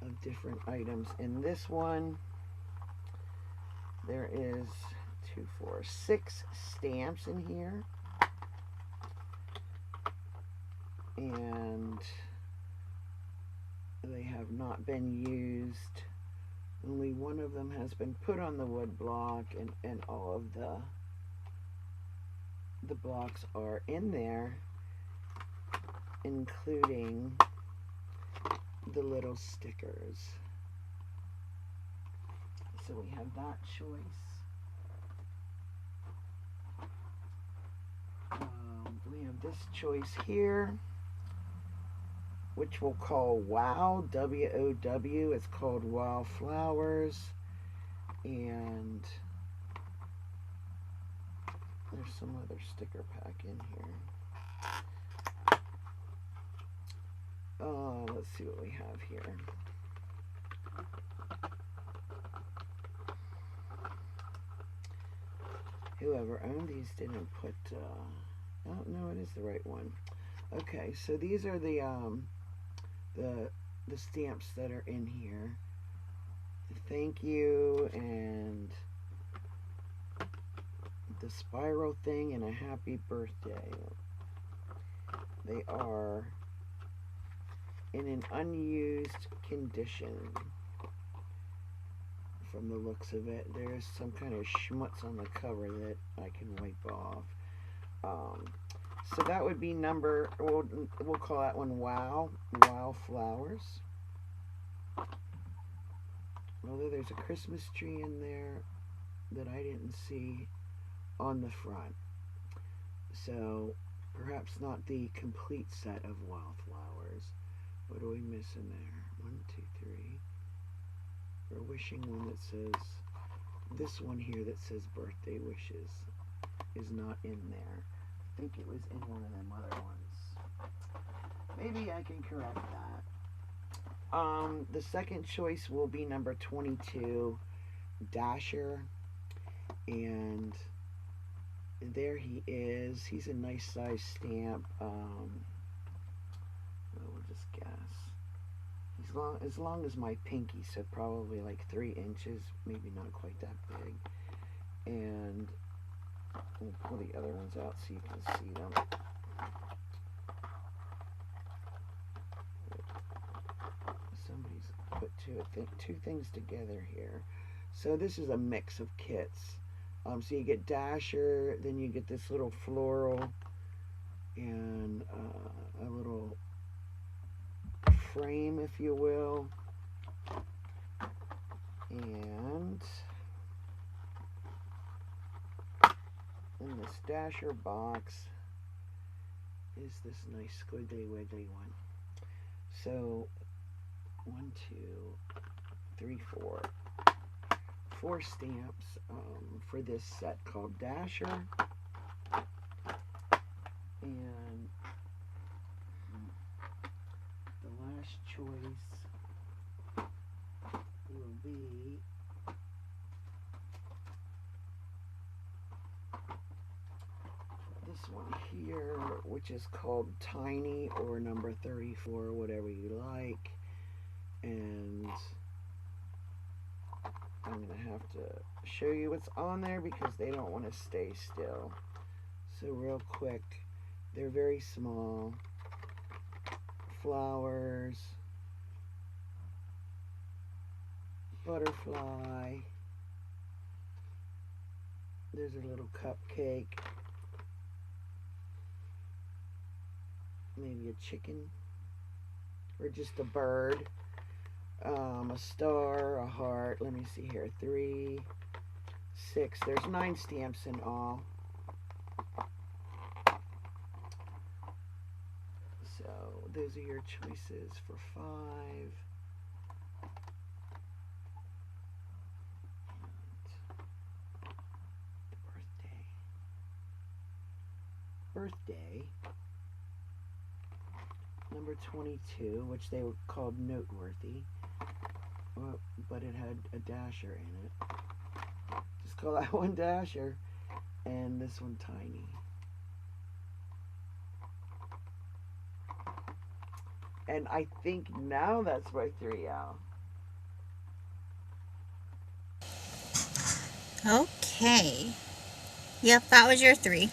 of different items. In this one, there is 2, 4, 6 stamps in here. And they have not been used. Only one of them has been put on the wood block, and all of the blocks are in there, including the little stickers. So we have that choice. We have this choice here, which we'll call Wow, W-O-W. It's called Wow Flowers. And there's some other sticker pack in here. Let's see what we have here. Whoever owned these didn't put, oh no, it is the right one. Okay, so these are the stamps that are in here. Thank you, and the spiral thing, and a happy birthday. They are in an unused condition from the looks of it. There's some kind of schmutz on the cover that I can wipe off. So that would be number, we'll call that one Wow Flowers. Although there's a Christmas tree in there that I didn't see on the front. So perhaps not the complete set of wildflowers. What are we missing there? 1, 2, 3. We're wishing one that says, this one here that says birthday wishes is not in there. I think it was in one of them other ones. Maybe I can correct that. The second choice will be number 22, Dasher. And there he is. He's a nice size stamp. We'll just guess. He's as long as my pinky, so probably like 3 inches, maybe not quite that big. And we'll pull the other ones out so you can see them. Somebody's put two things together here. So this is a mix of kits. So you get Dasher, then you get this little floral, and a little frame, if you will. And in this Dasher box is this nice squiggly wiggly one. So 1, 2, 3, 4. 4 stamps for this set called Dasher. And the last choice will be this one here, which is called Tiny or number 34, whatever you like. And I'm going to have to show you what's on there because they don't want to stay still. So real quick, they're very small. Flowers, butterfly, there's a little cupcake, maybe a chicken, or just a bird, a star, a heart. Let me see here, 3, 6, there's 9 stamps in all. So those are your choices for 5. Birthday number 22, which they were called Noteworthy, but it had a Dasher in it. Just call that one Dasher, and this one Tiny. And I think now that's my 3 out. Okay. Yep, that was your 3.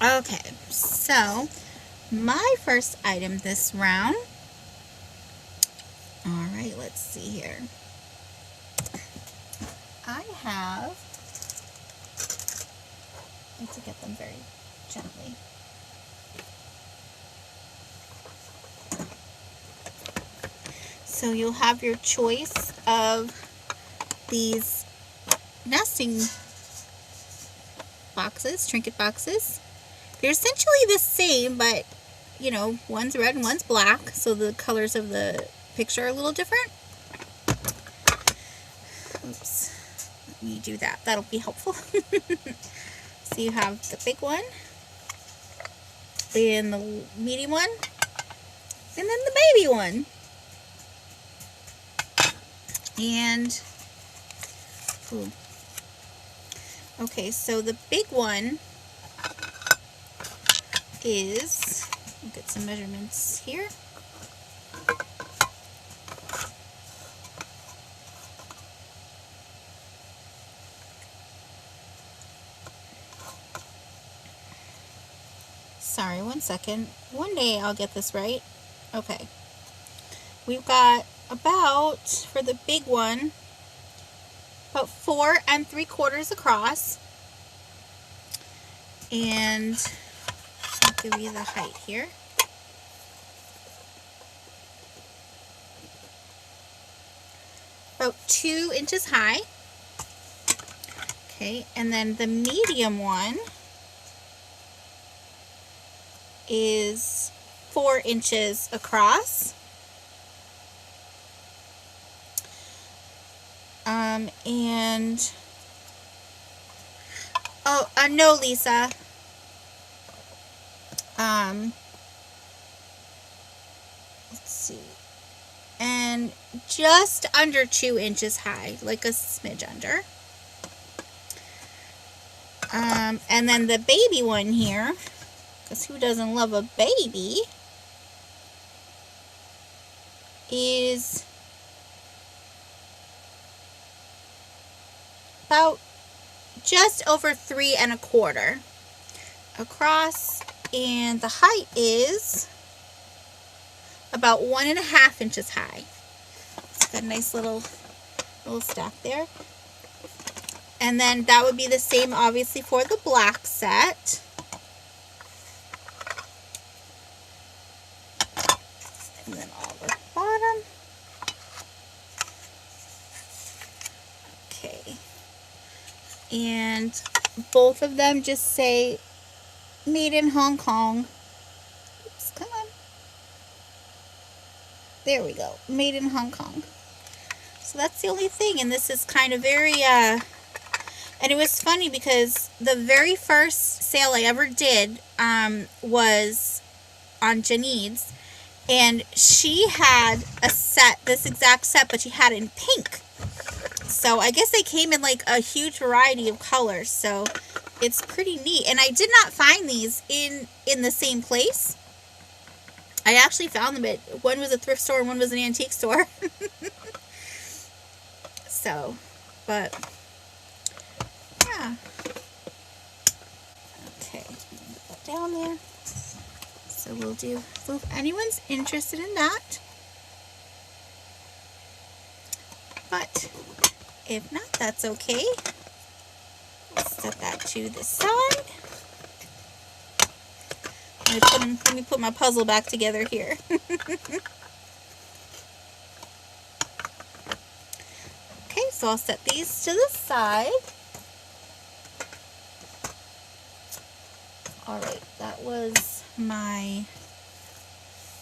Okay, so my first item this round. Alright, let's see here. I have, I need to get them very gently. So you'll have your choice of these nesting boxes, trinket boxes. They're essentially the same, but you know, one's red and one's black, so the colors of the picture are a little different. Oops, let me do that. That'll be helpful. So you have the big one, then the medium one, and then the baby one. And ooh. Okay, so the big one is, we'll get some measurements here. Sorry, 1 second. One day I'll get this right. Okay. We've got about, for the big one, about 4 3/4 across. And I'll give you the height here. About 2 inches high. Okay, and then the medium one is 4 inches across. And oh, no, Lisa. Let's see. And then just under 2 inches high, like a smidge under. And then the baby one here, because who doesn't love a baby, is about just over 3 1/4 across, and the height is about 1 1/2 inches high. It's got a nice little stack there. And then that would be the same, obviously, for the black set. And then over the bottom. Okay. And both of them just say made in Hong Kong. Oops, come on. There we go. Made in Hong Kong. So that's the only thing. And this is kind of very, and it was funny because the very first sale I ever did was on Janine's, and she had a set, this exact set, but she had it in pink. So I guess they came in like a huge variety of colors, so it's pretty neat. And I did not find these in the same place. I actually found them at, one was a thrift store and one was an antique store. So, but yeah. Okay, put that down there. So we'll do, so if anyone's interested in that. But if not, that's okay. Set that to the side. Let me put my puzzle back together here. Okay, so I'll set these to the side. Alright, that was my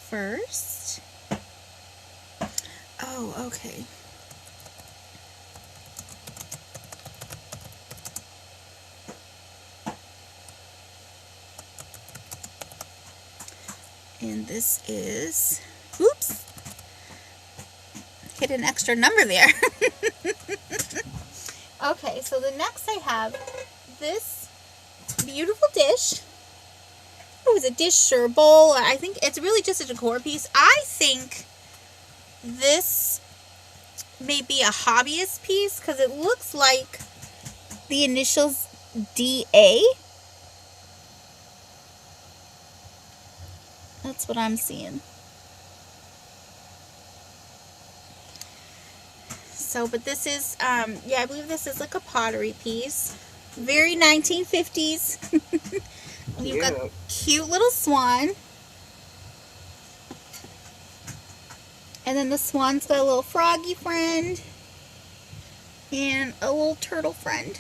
first. Oh, okay. And this is, oops, hit an extra number there. Okay, so the next I have this beautiful dish. It was a dish or a bowl. I think it's really just a decor piece. I think this may be a hobbyist piece because it looks like the initials DA. That's what I'm seeing. So, but this is, yeah, I believe this is like a pottery piece. Very 1950s. You've got a cute little swan. And then the swan's got a little froggy friend. And a little turtle friend.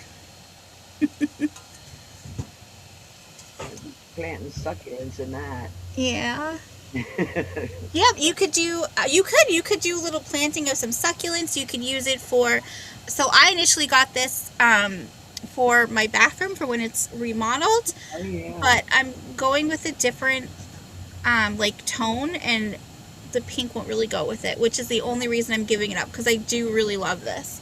Planting succulents in that. Yeah. Yeah, you could do little planting of some succulents. You could use it for, so I initially got this for my bathroom for when it's remodeled. Oh, yeah. But I'm going with a different like tone, and the pink won't really go with it, which is the only reason I'm giving it up, because I do really love this.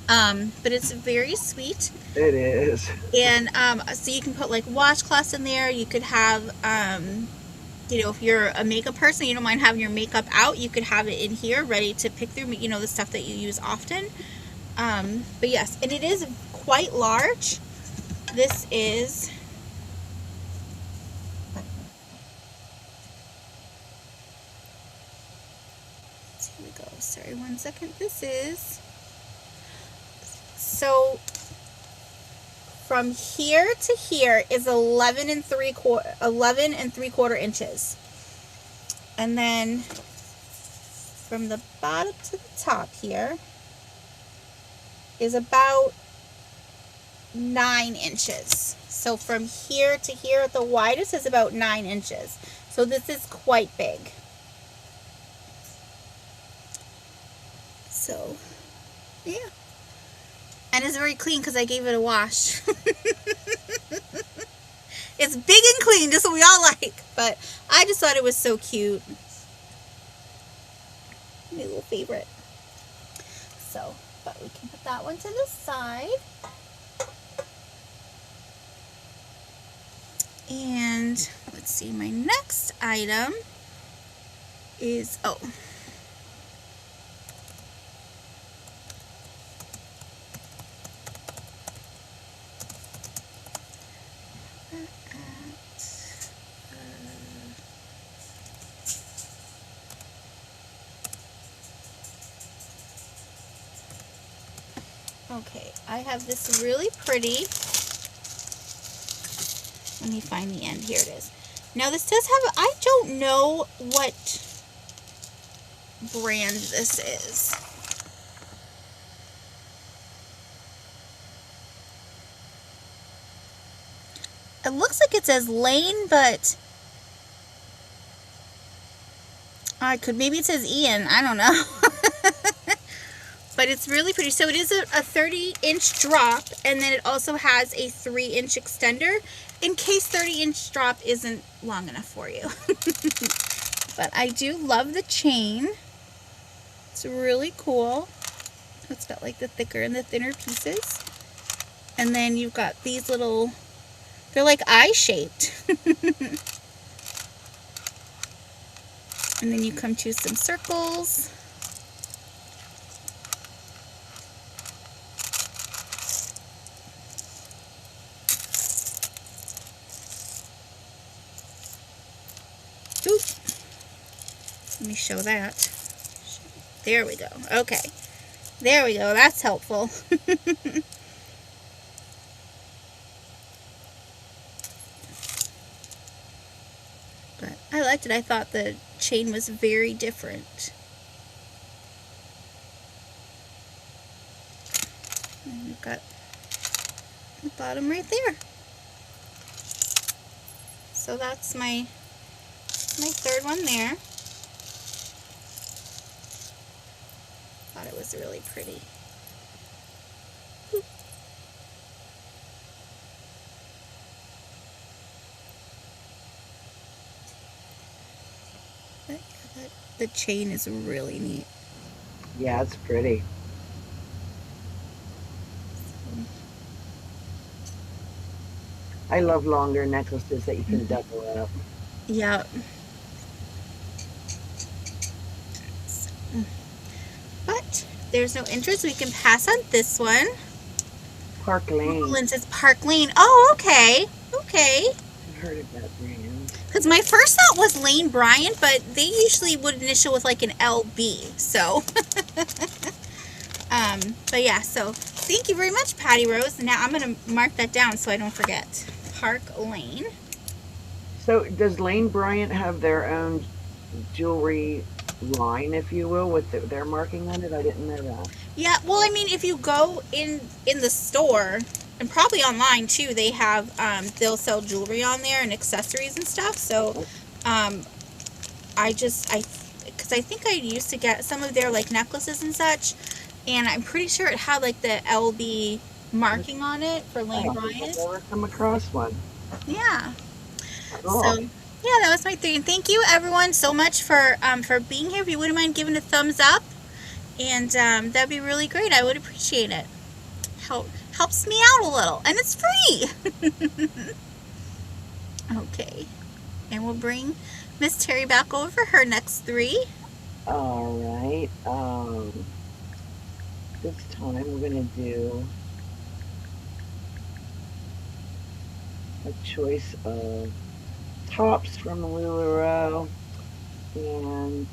But it's very sweet. It is. And so you can put like washcloths in there. You could have, you know, if you're a makeup person, you don't mind having your makeup out, you could have it in here ready to pick through, you know, the stuff that you use often. But yes, and it is quite large. This is, here we go. Sorry, one second. This is, so from here to here is 11 3/4 inches. And then from the bottom to the top here is about 9 inches. So from here to here at the widest is about 9 inches. So this is quite big. So, yeah. And it's very clean because I gave it a wash. It's big and clean, just what we all like. But I just thought it was so cute. My little favorite. So, but we can put that one to the side. And let's see, my next item is, oh. Okay, I have this really pretty, let me find the end, here it is. Now this does have, I don't know what brand this is. It looks like it says Lane, but maybe it says Ian, I don't know. But it's really pretty. So it is a 30-inch drop, and then it also has a 3-inch extender in case 30-inch drop isn't long enough for you. But I do love the chain. It's really cool. It's got like the thicker and the thinner pieces. And then you've got these little, they're like eye-shaped. And then you come to some circles. Oop. Let me show that. There we go. Okay. There we go. That's helpful. But I liked it. I thought the chain was very different. And we've got the bottom right there. So that's my third one there. Thought it was really pretty. The chain is really neat. Yeah, it's pretty. I love longer necklaces that you can double up. Yep. But there's no interest. We can pass on this one. Park Lane. Lynn says Park Lane. Oh, okay. Okay. I've heard of that brand. Because my first thought was Lane Bryant, but they usually would initial with like an LB. So, but yeah. So thank you very much, Patty Rose. Now I'm gonna mark that down so I don't forget. Park Lane. So does Lane Bryant have their own jewelry line, if you will, with their marking on it? I didn't know that. Yeah, well, I mean, if you go in the store, and probably online too, they have, they'll sell jewelry on there and accessories and stuff. So, because I think I used to get some of their like necklaces and such, and I'm pretty sure it had like the LB marking on it for Lane Bryant. I've never come across one. Yeah. Cool. So, yeah, that was my 3. And thank you everyone so much for being here. If you wouldn't mind giving a thumbs up, and that'd be really great. I would appreciate it. Helps me out a little, and it's free. Okay, and we'll bring Miss Teri back over for her next 3. All right. This time we're gonna do a choice of tops from LuLaRoe, and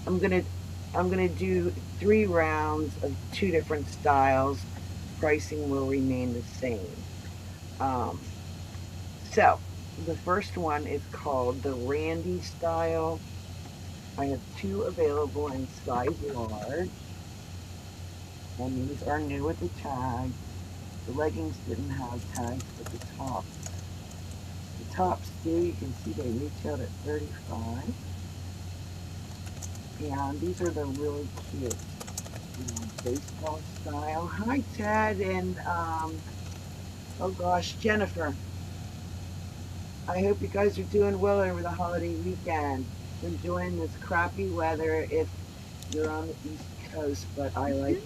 I'm gonna do 3 rounds of 2 different styles. Pricing will remain the same. So the first one is called the Randy style. I have 2 available in size large, and these are new with the tag. The leggings didn't have tags, but the tops do. You can see they retailed at $35. And these are the really cute, baseball style. Hi, Ted, and oh gosh, Jennifer. I hope you guys are doing well over the holiday weekend. enjoying this crappy weather if you're on the East Coast, but I like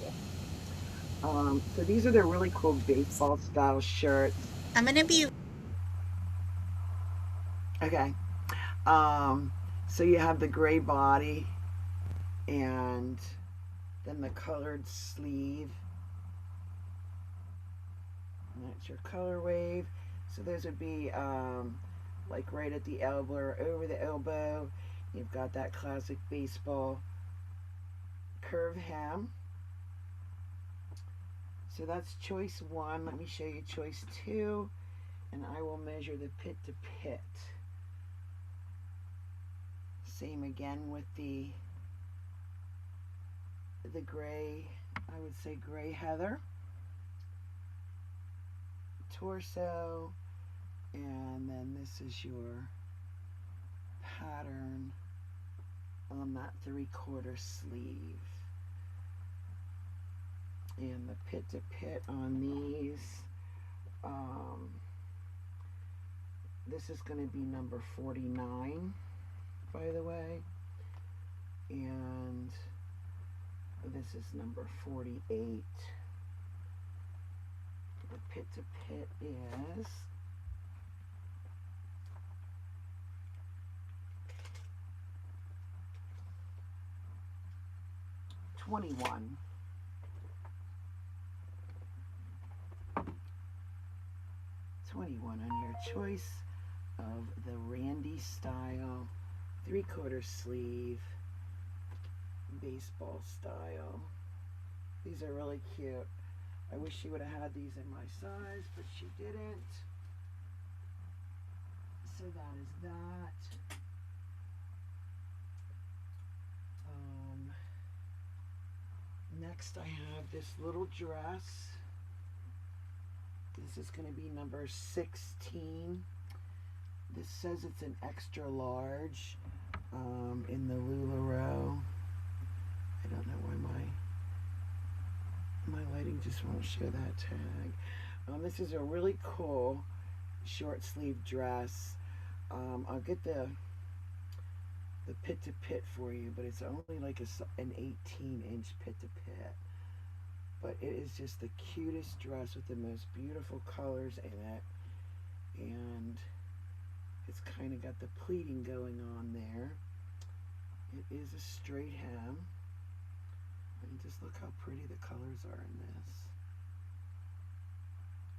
Hmm. it. So these are the really cool baseball style shirts. I'm gonna be. Okay. Um, so you have the gray body and then the colored sleeve. And that's your color wave. So those would be like right at the elbow or over the elbow. You've got that classic baseball curve hem. So that's choice one. Let me show you choice two, and I will measure the pit to pit. Same again with the gray, I would say gray heather torso, and then this is your pattern on that 3/4 sleeve. And the pit to pit on these, um, this is going to be number 49, by the way, and this is number 48. The pit to pit is 21. 21 on your choice of the Randy style 3/4 sleeve baseball style. These are really cute. I wish she would have had these in my size, but she didn't. So that is that. Next I have this little dress. This is going to be number 16. This says it's an extra large in the LuLaRoe. I don't know why my lighting just won't show that tag. This is a really cool short sleeve dress. I'll get the pit to pit for you, but it's only like an 18-inch pit to pit. But it is just the cutest dress with the most beautiful colors in it, and it's kind of got the pleating going on there. It is a straight hem. And just look how pretty the colors are in this.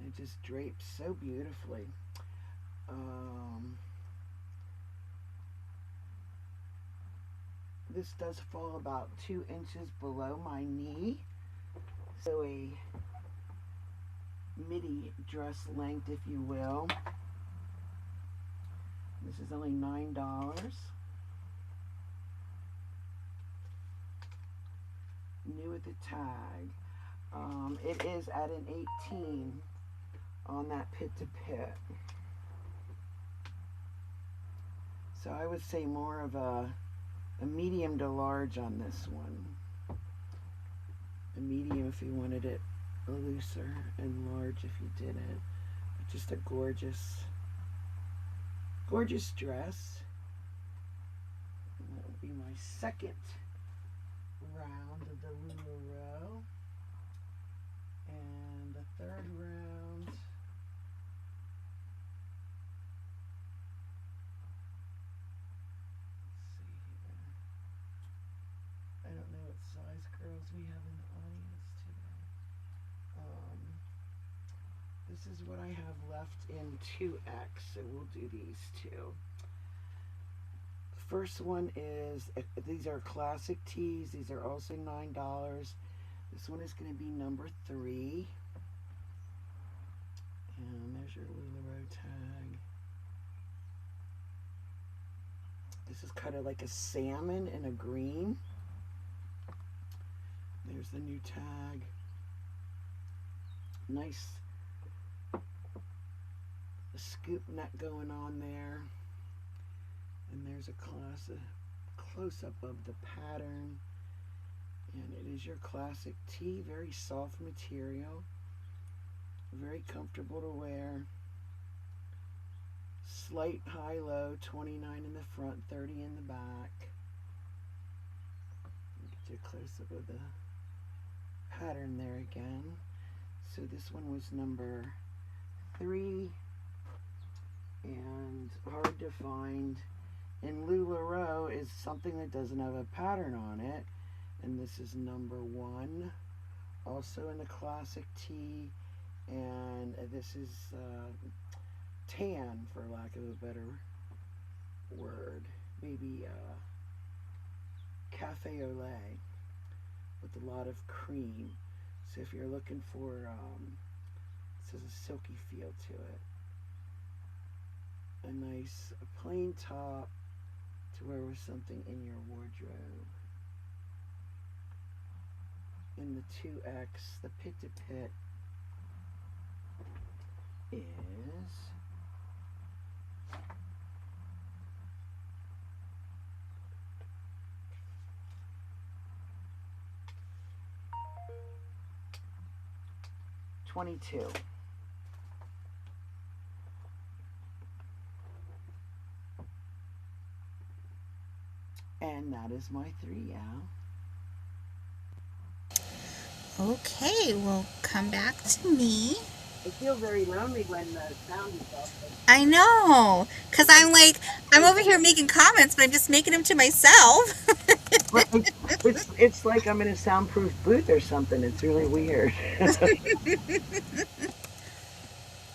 It just drapes so beautifully. This does fall about 2 inches below my knee. So a midi dress length, if you will. This is only $9. New with the tag. It is at an 18 on that pit to pit. So I would say more of a medium to large on this one. A medium if you wanted it looser, and large if you didn't. But just a gorgeous dress. And that will be my second round of the LuLaRoe. And the third round, let's see here. I don't know what size girls we have in the audience today. This is what I have left in 2X, so we'll do these two. The first one is, these are classic tees. These are also $9. This one is going to be number 3. And there's your LuLaRoe tag. This is kind of like a salmon and a green. There's the new tag. Nice scoop neck going on there. And there's a close-up of the pattern. And it is your classic tee, very soft material, very comfortable to wear, slight high-low, 29 in the front, 30 in the back. Get you a close-up of the pattern there again. So this one was number 3, and hard to find in LuLaRoe is something that doesn't have a pattern on it, and this is number 1, also in the classic tee, and this is tan, for lack of a better word, maybe cafe au lait with a lot of cream. So if you're looking for this has a silky feel to it, a nice plain top to wear with something in your wardrobe. In the 2X, the pit to pit is $22. And that is my 3, Al. Okay, well, come back to me. I feel very lonely when the sound is off. I know, because I'm over here making comments, but I'm just making them to myself. It's like I'm in a soundproof booth or something. It's really weird. And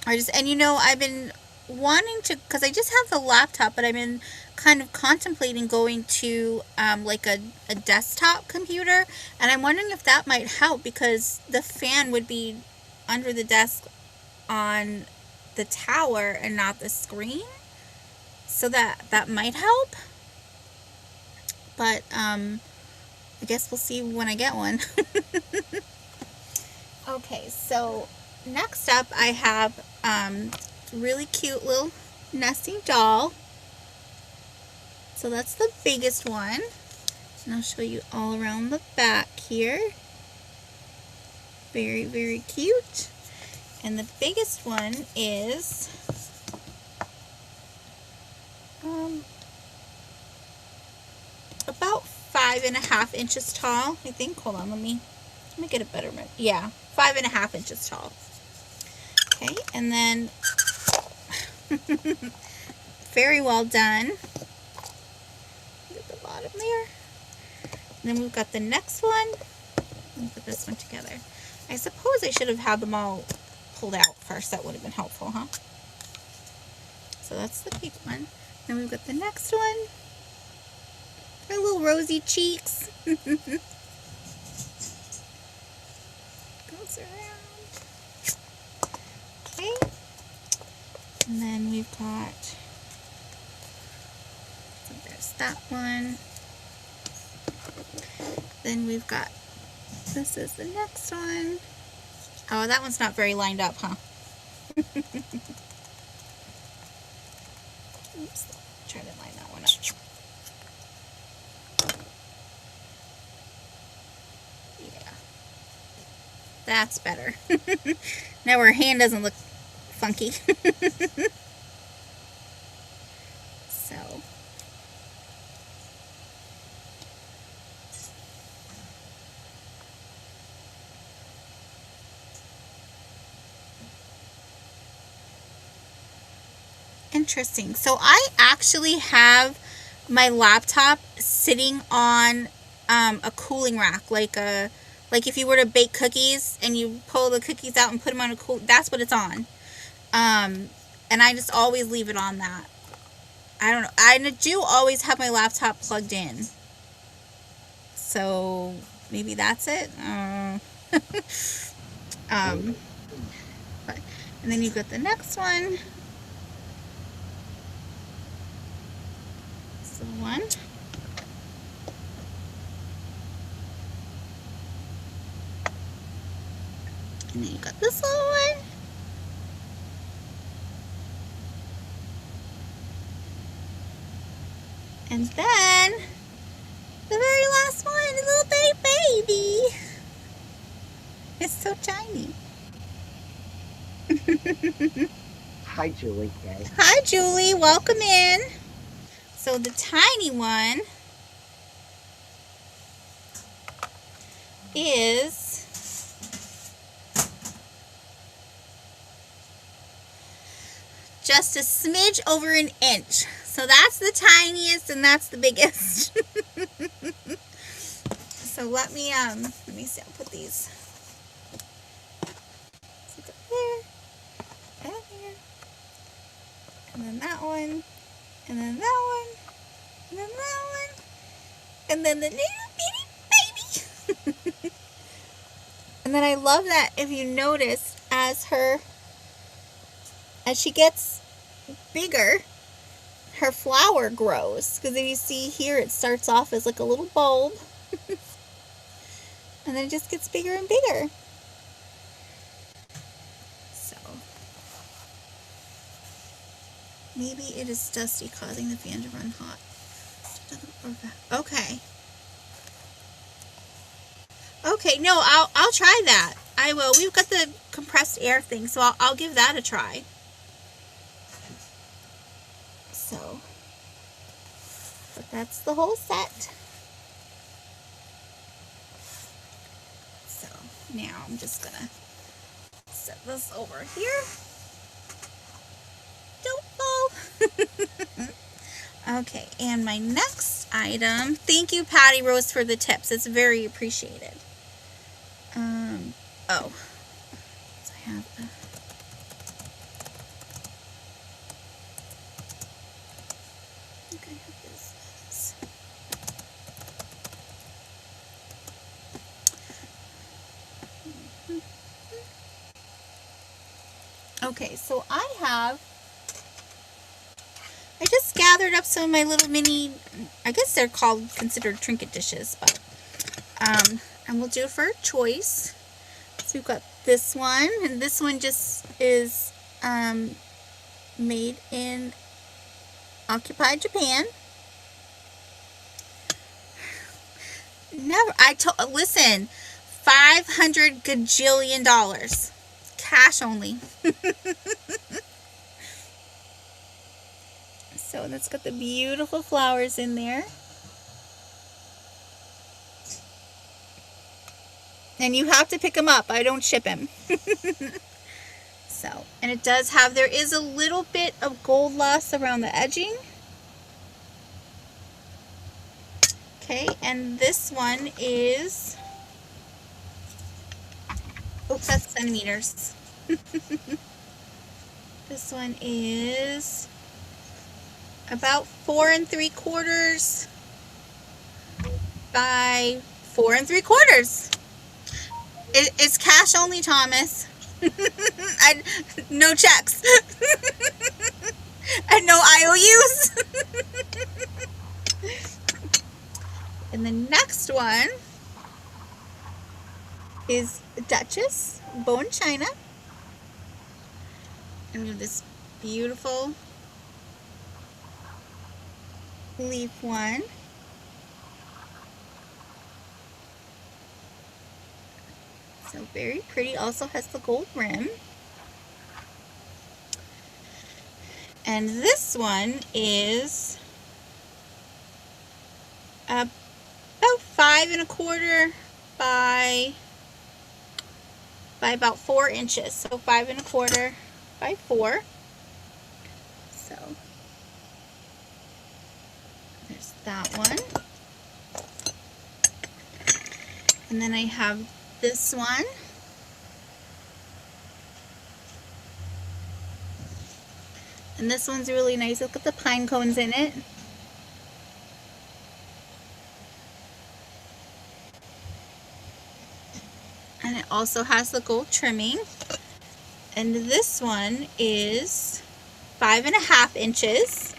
I've been wanting to, because I just have the laptop, but I've been kind of contemplating going to like a desktop computer, and I'm wondering if that might help, because the fan would be under the desk on the tower and not the screen, so that might help. But I guess we'll see when I get one. Okay, so next up I have really cute little nesting doll. So that's the biggest one, and I'll show you all around the back here. Very, very cute. And the biggest one is about 5.5 inches tall, I think. Hold on, let me get a better one. Yeah, 5.5 inches tall. Okay, and then very well done. Look at the bottom there. And then we've got the next one. Let me put this one together. I suppose I should have had them all pulled out first. That would have been helpful, huh? So that's the pink one. Then we've got the next one. Our little rosy cheeks. Goes around. Okay. And then we've got, so there's that one. Then we've got, this is the next one. Oh, that one's not very lined up, huh? Oops, try to line that one up. Yeah. That's better. Now her hand doesn't look funky. So. Interesting. So I actually have my laptop sitting on a cooling rack, like if you were to bake cookies and you pull the cookies out and put them on that's what it's on. And I just always leave it on that. I don't know. I do always have my laptop plugged in. So maybe that's it. And then you've got the next one. The one. And then you got this little one. And then the very last one, the little baby. It's so tiny. Hi, Julie K. Hi, Julie. Welcome in. So the tiny one is just a smidge over an inch. So that's the tiniest and that's the biggest. So let me see, I'll put these. So there, and there, and then that one, and then that one, and then that one, and then the little bitty baby. And then I love that if you notice as she gets bigger, her flower grows. Because if you see here, it starts off as like a little bulb. And then it just gets bigger and bigger. So maybe it is Dusty causing the fan to run hot. Okay. Okay, no, I'll try that. I will. We've got the compressed air thing, so I'll give that a try. So, but that's the whole set. So now I'm just gonna set this over here. Don't fall. Okay, and my next item, thank you Patty Rose for the tips. It's very appreciated. Oh, so I have a, I think I have this. Okay, so I just gathered up some of my little mini, I guess they're considered trinket dishes, but, and we'll do it for a choice. So we've got this one, and this one just is, made in occupied Japan. Never, listen, $500 gajillion. Cash only. So that's got the beautiful flowers in there. And you have to pick them up. I don't ship them. So, and it does have, there is a little bit of gold loss around the edging. Okay, and this one is, oops, that's centimeters. This one is about 4 3/4 by 4 3/4. It's cash only, Thomas. No checks. And no IOUs. And the next one is Duchess Bone China. And we have this beautiful leaf one. So very pretty. Also has the gold rim. And this one is about 5 1/4 by about 4 inches. So 5 1/4 by 4. So there's that one. And then I have this one. And this one's really nice. Look at the pine cones in it. And it also has the gold trimming. And this one is 5 1/2 inches.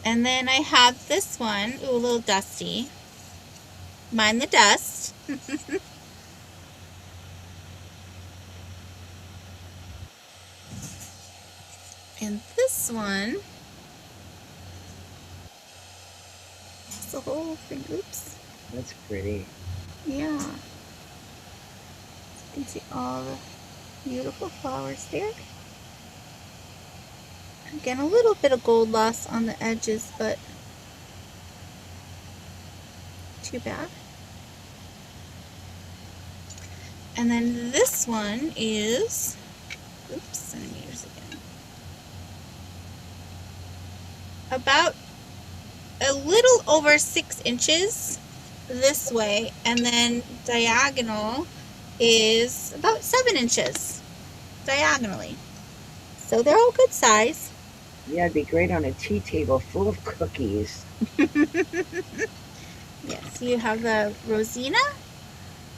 And then I have this one, ooh, a little dusty. Mind the dust. And this one, it's the whole thing, oops. That's pretty. Yeah. You can see all the beautiful flowers there. Again, a little bit of gold loss on the edges, but too bad. And then this one is, oops, centimeters again, about a little over 6 inches this way, and then diagonal is about 7 inches diagonally. So they're all good size. Yeah, it'd be great on a tea table full of cookies. Yes, you have the Rosina.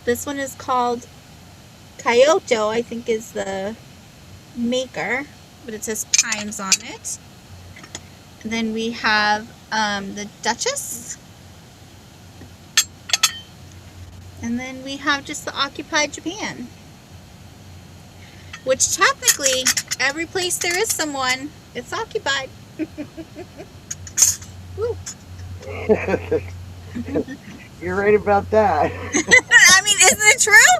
This one is called Kyoto, I think is the maker, but it says Pines on it. And then we have the Duchess. And then we have just the Occupied Japan. Which technically, every place there is someone, it's occupied. Woo. You're right about that. I mean, isn't it true?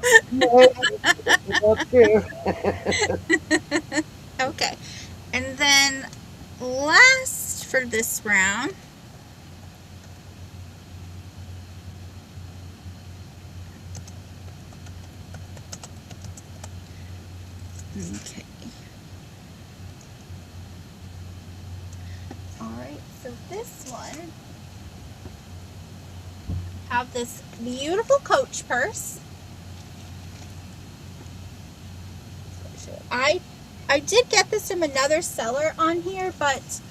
Okay. And then last for this round, okay. Alright, so this one have this beautiful Coach purse. I did get this from another seller on here, but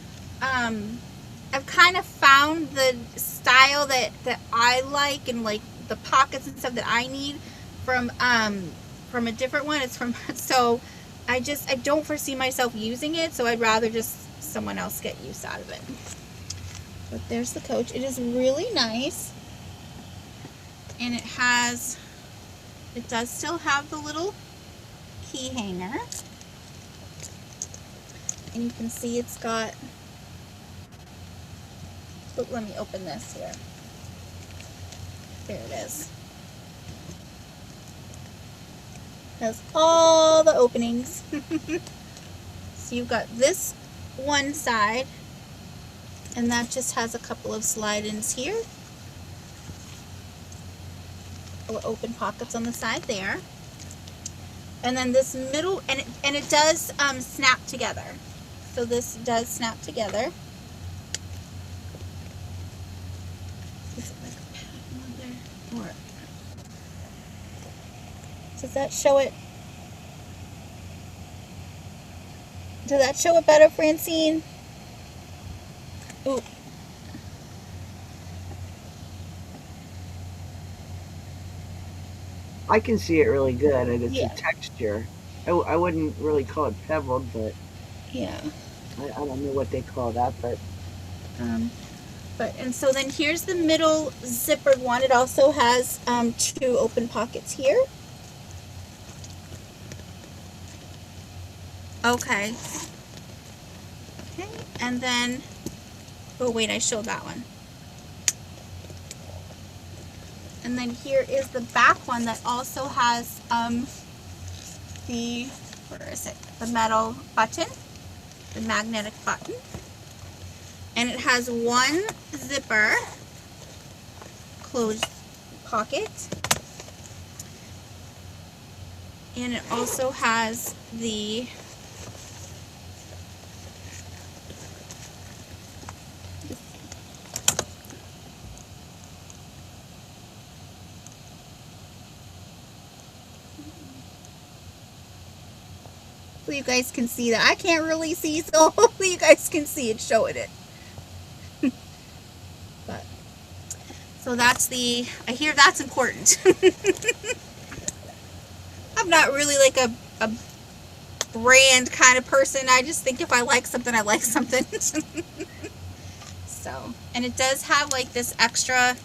I've kind of found the style that I like, and like the pockets and stuff that I need from a different one. It's from, so I don't foresee myself using it, so I'd rather just someone else get use out of it. But there's the Coach. It is really nice, and it does still have the little key hanger, and you can see it's got, oh, let me open this here. There it is. Has all the openings. So you've got this one side, and that just has a couple of slide-ins here. Open pockets on the side there. And then this middle, and it does snap together. So this does snap together. Is it like a pattern on there? Or does that show it? Does that show it better, Francine? Ooh. I can see it really good, and it's Yeah. a texture. I wouldn't really call it pebbled, but Yeah. I don't know what they call that, but And so then here's the middle zippered one. It also has 2 open pockets here. Okay. Okay, and then, oh wait, I showed that one. And then here is the back one that also has the, where is it? The metal button, the magnetic button. And it has one zipper closed pocket. And it also has the so you guys can see that. I can't really see, so hopefully you guys can see it showing it. But so that's the, I hear that's important. I'm not really like a brand kind of person. I just think if I like something, I like something. So, and it does have like this extra,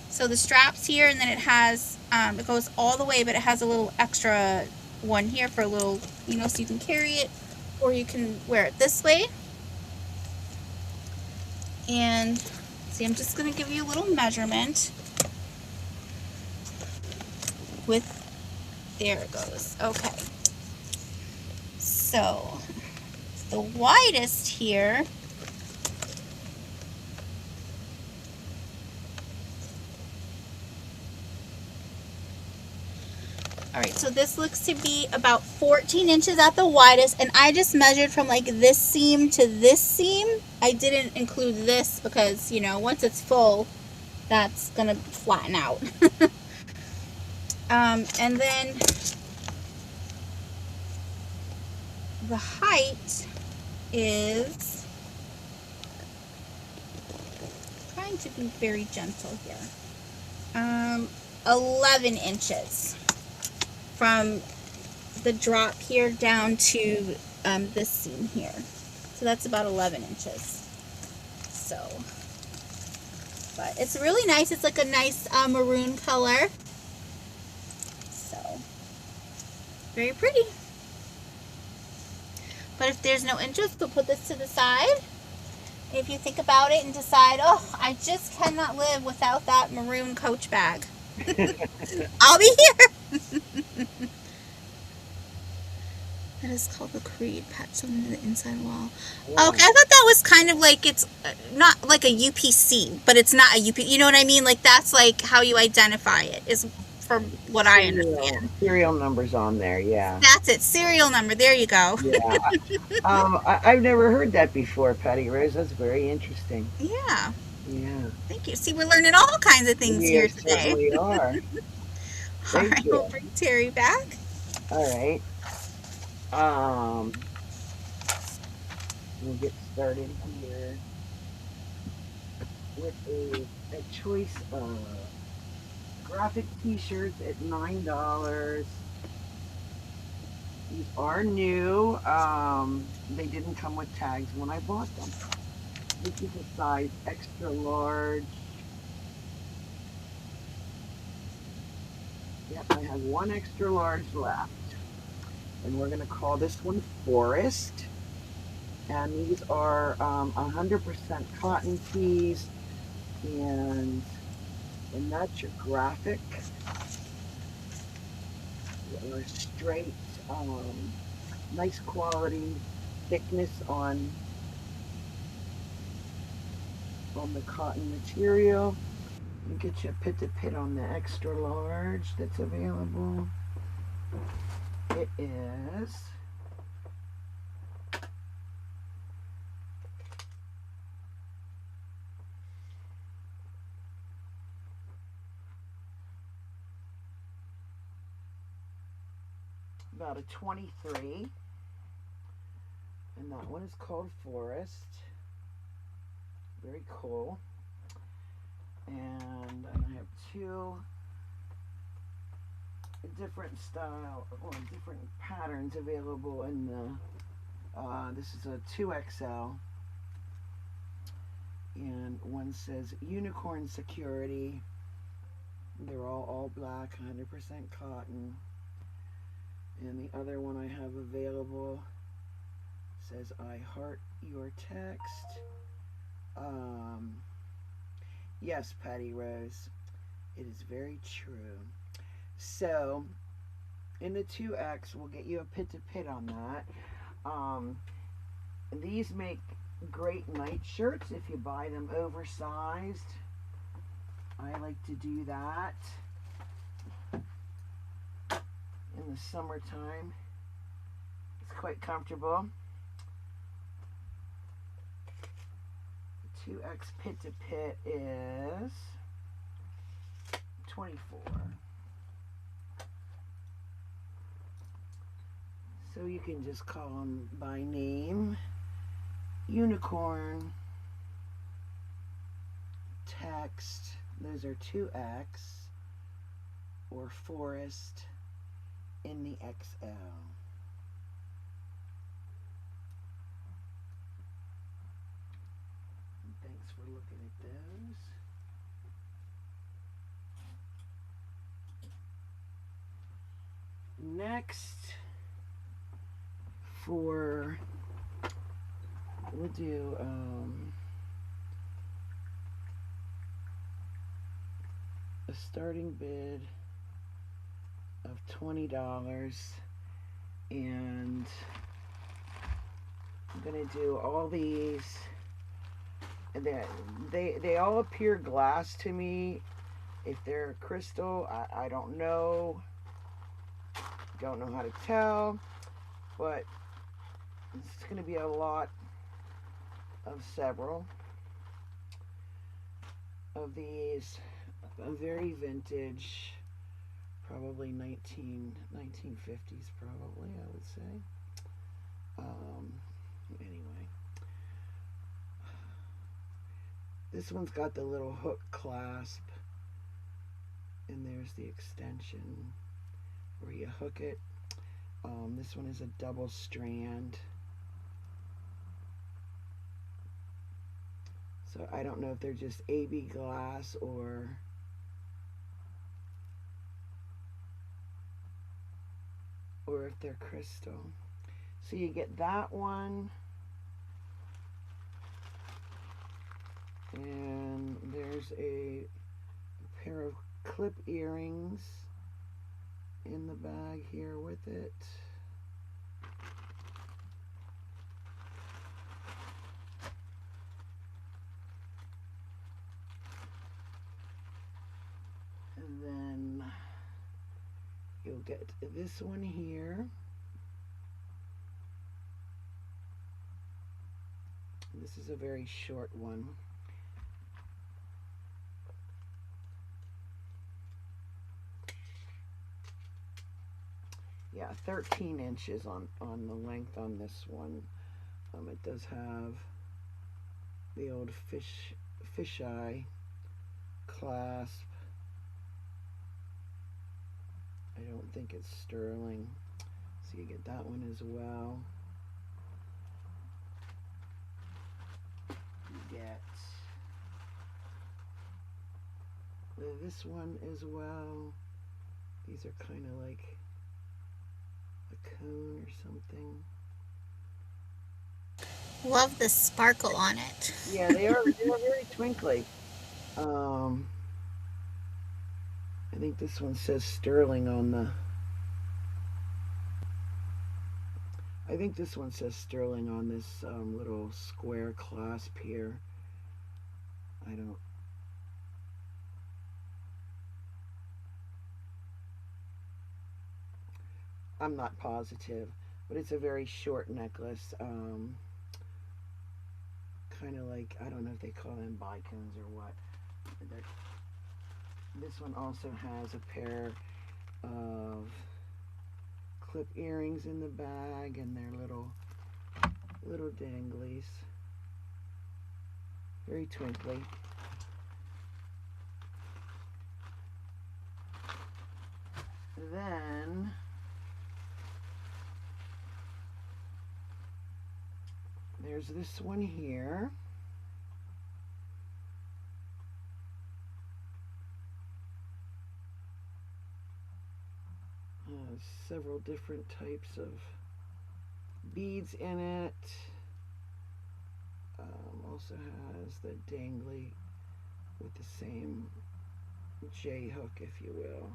so the straps here, and then it has, it goes all the way, but it has a little extra one here for a little, you know, so you can carry it, or you can wear it this way. And see, I'm just going to give you a little measurement with There it goes. Okay. So the widest here all right, so this looks to be about 14 inches at the widest, and I just measured from like this seam to this seam. I didn't include this because, you know, once it's full, that's gonna flatten out. And then the height is, trying to be very gentle here, 11 inches from the drop here down to this seam here. So that's about 11 inches. So, but it's really nice. It's like a nice maroon color. So, very pretty. But if there's no interest, we'll put this to the side. If you think about it and decide, oh, I just cannot live without that maroon Coach bag, I'll be here. That is called the Creed patch on the inside wall. Wow. Okay, I thought that was kind of like, it's not like a UPC, but it's not a UP. You know what I mean? Like that's like how you identify it, is from what I understand. Serial numbers on there, yeah. That's it. Serial number. There you go. Yeah. I've never heard that before, Patty Rose. That's very interesting. Yeah. Yeah. Thank you. See, we're learning all kinds of things We here today. certainly are. All Thank right, you. we'll bring Teri back. All right. We'll get started here with a choice of graphic t-shirts at $9. These are new. They didn't come with tags when I bought them. This is a size extra large. Yep, I have one extra large left. And we're going to call this one Forest. And these are 100% cotton tees. And that's your graphic. Or straight, nice quality thickness on the cotton material. You get your pit to pit on the extra large that's available. It is about a 23, and that one is called Forest. Very cool. And I have two different style or different patterns available in the this is a 2XL, and one says Unicorn Security. They're all black, 100% cotton. And the other one I have available says I heart your text. Yes, Patty Rose, it is very true. So in the 2X, we'll get you a pit to pit on that. These make great night shirts if you buy them oversized. I like to do that in the summertime. It's quite comfortable. 2X pit to pit is 24. So you can just call them by name. Unicorn, text, those are 2X, or Forest in the XL. Thanks for looking at those. Next, we'll do a starting bid of $20, and I'm gonna do all these. And they all appear glass to me. If they're crystal, I don't know. Don't know how to tell, but it's gonna be a lot of several of these. Very vintage, probably 1950s probably, I would say. Anyway, this one's got the little hook clasp, and there's the extension where you hook it. This one is a double strand. So I don't know if they're just AB glass or if they're crystal. So you get that one, and there's a pair of clip earrings in the bag here with it. And then you'll get this one here. This is a very short one. Yeah, 13 inches on the length on this one. It does have the old fisheye clasp. I don't think it's sterling, so you get that one as well. You get this one as well. These are kind of like a cone or something. Love the sparkle on it. Yeah, they are very twinkly. I think this one says sterling on the. I think this one says sterling on this little square clasp here. I don't. I'm not positive, but it's a very short necklace. Kind of like, I don't know if they call them bicones or what. This one also has a pair of clip earrings in the bag, and they're little danglies. Very twinkly. Then there's this one here. Several different types of beads in it. Also has the dangly with the same J hook, if you will.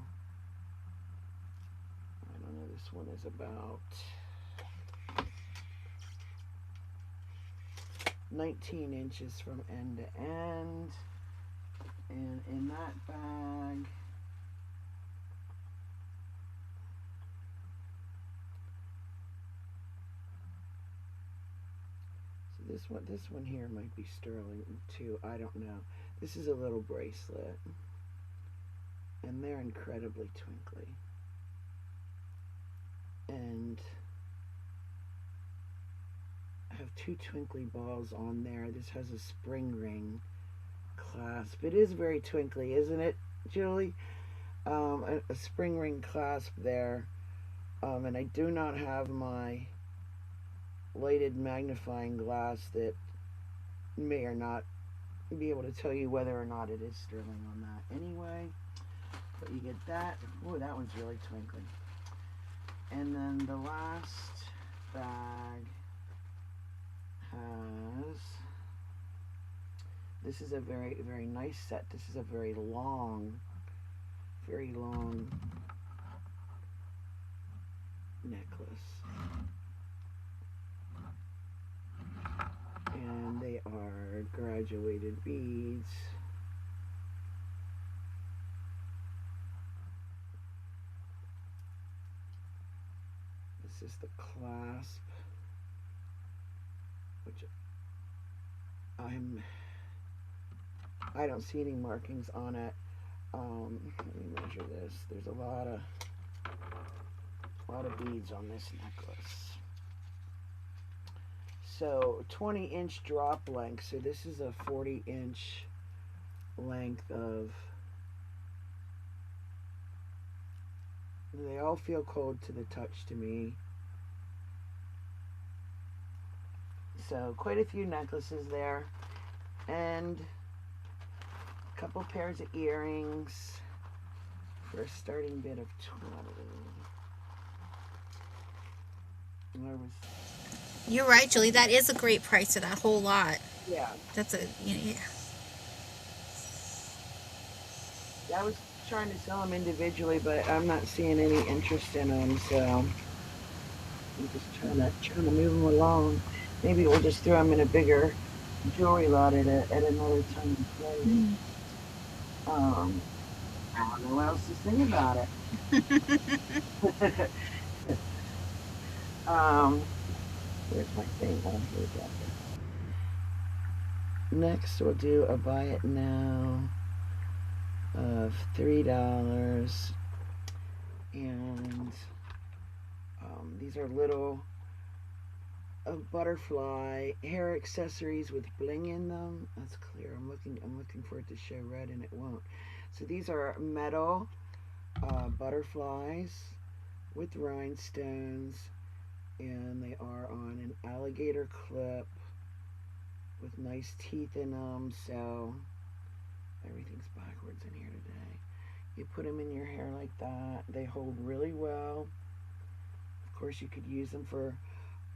I don't know, this one is about 19 inches from end to end. And in that bag, so this one here might be sterling too. I don't know. This is a little bracelet, and they're incredibly twinkly. And I have two twinkly balls on there. This has a spring ring clasp. It is very twinkly, isn't it, Julie? A spring ring clasp there. And I do not have my lighted magnifying glass that may or not be able to tell you whether or not it is sterling on that. Anyway, but you get that. Oh, that one's really twinkly. And then the last bag has, this is a very, very nice set. This is a very long necklace. And they are graduated beads. This is the clasp, which I don't see any markings on it. Let me measure this. There's a lot of beads on this necklace. So 20-inch drop length. So this is a 40-inch length of. They all feel cold to the touch to me. So quite a few necklaces there, and a couple pairs of earrings for a starting bid of 20. You're right, Julie. That is a great price for that whole lot. Yeah. That's a yeah. I was trying to sell them individually, but I'm not seeing any interest in them, so I'm just trying to move them along. Maybe we'll just throw them in a bigger jewelry lot at another time and place. I don't know what else to say about it. Where's my thing? Oh, here we go. Next, we'll do a buy it now of $3, and these are little butterfly hair accessories with bling in them. That's clear. I'm looking for it to show red, and it won't. So these are metal butterflies with rhinestones, and they are on an alligator clip with nice teeth in them. So everything's backwards in here today. You put them in your hair like that. They hold really well. Of course, you could use them for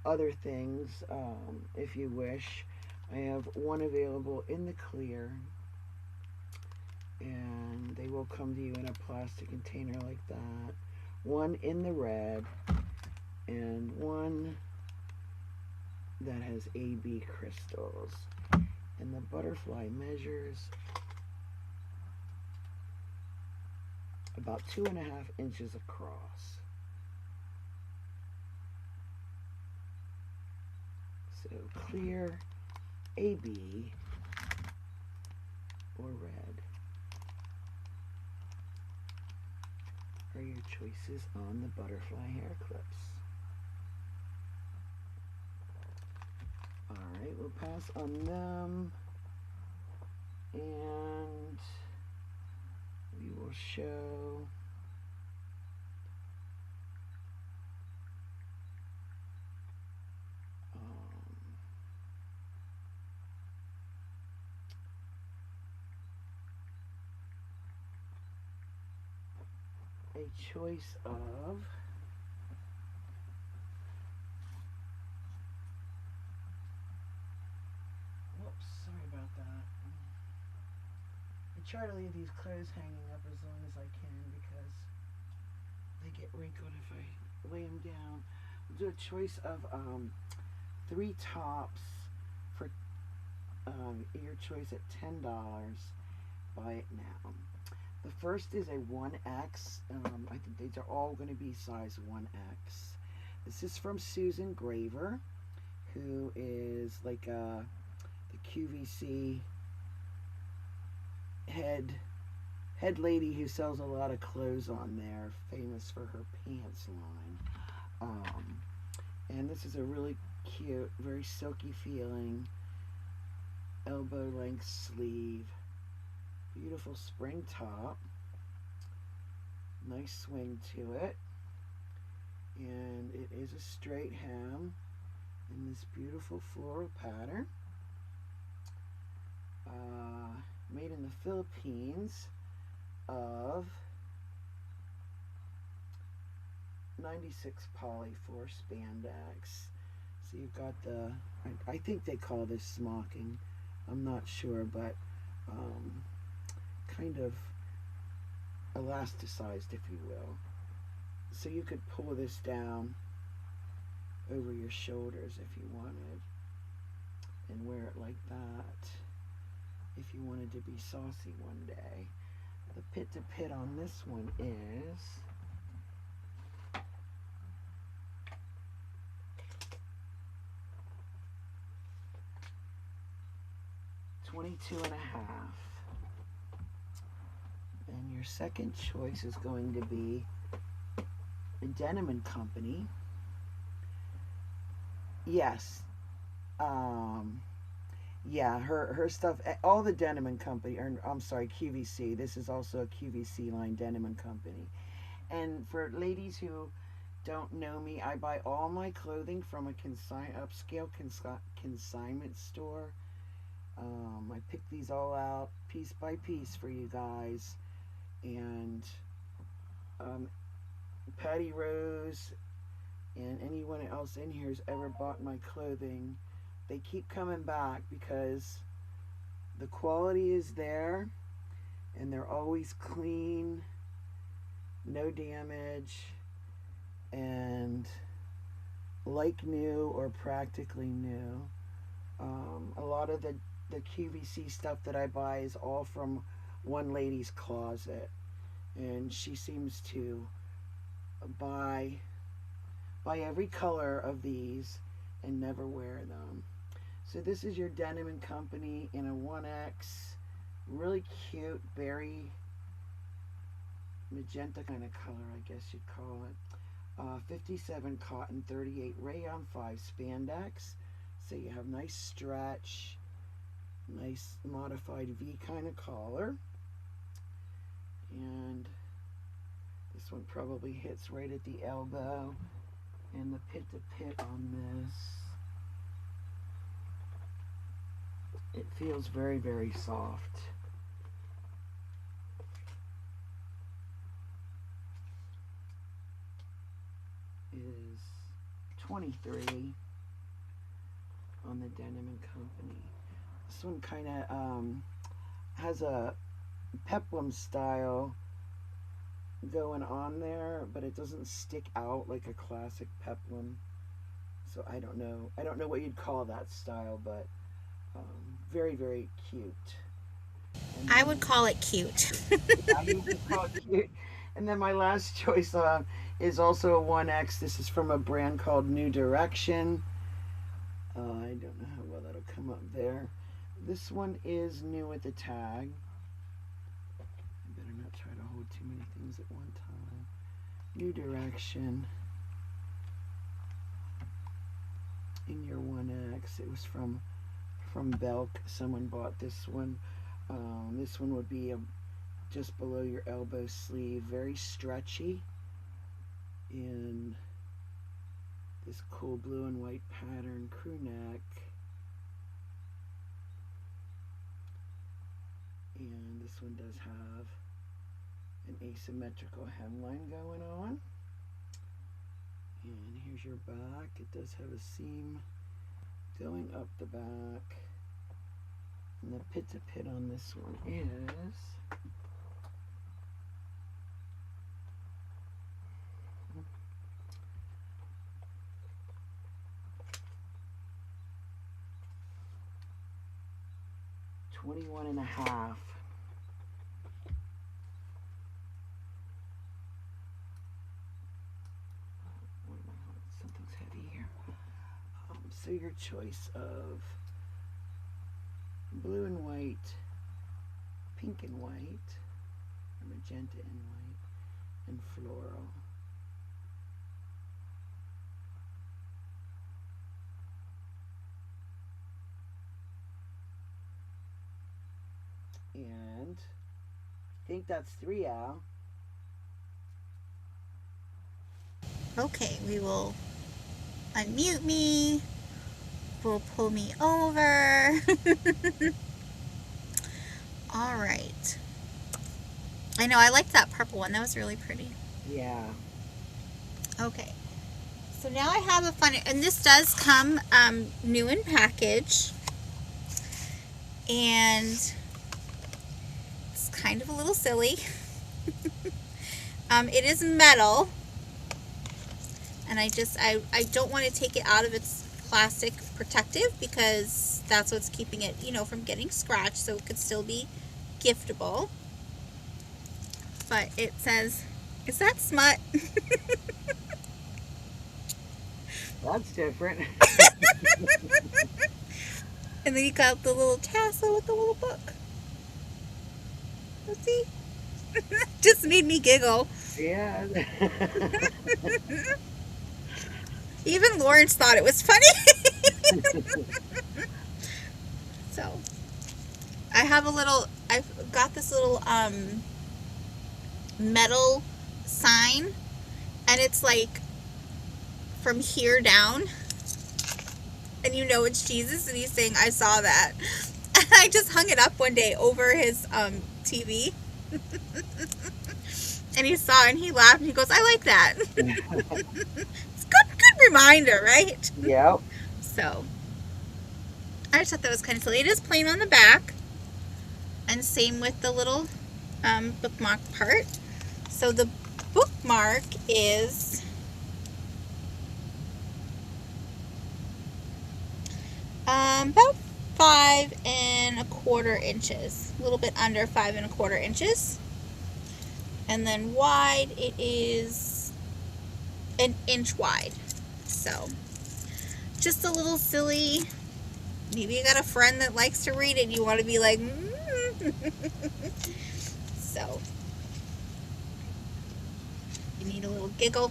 other things if you wish. I have one available in the clear, and they will come to you in a plastic container like that. One in the red, and one that has AB crystals. And the butterfly measures about 2.5 inches across. So clear, AB, or red are your choices on the butterfly hair clips. Alright, we'll pass on them, and we will show a choice of sorry about that. I try to leave these clothes hanging up as long as I can because they get wrinkled if I lay them down. We'll do a choice of 3 tops for your choice at $10. Buy it now. The first is a 1X. I think these are all going to be size 1X. This is from Susan Graver, who is like the QVC head lady who sells a lot of clothes on there, famous for her pants line. And this is a really cute, very silky feeling elbow length sleeve. Beautiful spring top, nice swing to it, and it is a straight hem in this beautiful floral pattern, made in the Philippines of 96 poly 4 spandex. So you've got the, I think they call this smocking, I'm not sure, but kind of elasticized, if you will. So you could pull this down over your shoulders if you wanted and wear it like that if you wanted to be saucy one day. The pit to pit on this one is 22 and a half. And your second choice is going to be a Denim and Company. Yes. Yeah, her stuff, all the Denim and Company, or I'm sorry, QVC. This is also a QVC line, Denim and Company. And for ladies who don't know me, I buy all my clothing from a upscale consignment store. I pick these all out piece by piece for you guys. And Patty Rose and anyone else in here who's ever bought my clothing, they keep coming back because the quality is there and they're always clean, no damage, and like new or practically new. A lot of the QVC stuff that I buy is all from one lady's closet, and she seems to buy every color of these and never wear them. So this is your Denim and Company in a 1X, really cute berry magenta kind of color, I guess you'd call it. 57 cotton, 38 rayon, 5 spandex. So you have nice stretch, nice modified V kind of collar. And this one probably hits right at the elbow. And the pit to pit on this, it feels very, very soft. Is 23 on the Denim and Company. This one kind of has a peplum style going on there, but it doesn't stick out like a classic peplum. So I don't know what you'd call that style, but very, very cute. I would call it cute. Yeah, you would call it cute. And then my last choice is also a 1X. This is from a brand called New Direction. I don't know how well that'll come up there. This one is new with the tag. I better not try to hold too many things at one time. New Direction. In your 1X. It was from Belk. Someone bought this one. This one would be just below your elbow sleeve. Very stretchy. In this cool blue and white pattern crew neck. And this one does have an asymmetrical hemline going on. And here's your back. It does have a seam going up the back. And the pit to pit on this one is 21 and a half. Something's heavy here. So your choice of blue and white, pink and white, or magenta and white, and floral. And I think that's 3, Al. Okay, we will unmute me. We'll pull me over. All right. I know, I liked that purple one. That was really pretty. Yeah. Okay. So now I have a fun, and this does come new in package. And it's kind of a little silly. It is metal. And I don't want to take it out of its plastic protective because that's what's keeping it, you know, from getting scratched, so it could still be giftable. But it says, is that smut? That's different. And then you got the little tassel with the little book. Let's see. Just made me giggle. Yeah. Even Lawrence thought it was funny. So, I've got this little metal sign, and it's like from here down, and you know it's Jesus, and he's saying, I saw that. And I just hung it up one day over his TV. And he saw it and he laughed and he goes, I like that. It's good reminder, right? Yep. So I just thought that was kind of silly. It is plain on the back, and same with the little bookmark part. So the bookmark is about 5 1/4 inches, a little bit under 5 1/4 inches, and then wide it is 1 inch wide. So just a little silly. Maybe you got a friend that likes to read it and you want to be like, So you need a little giggle.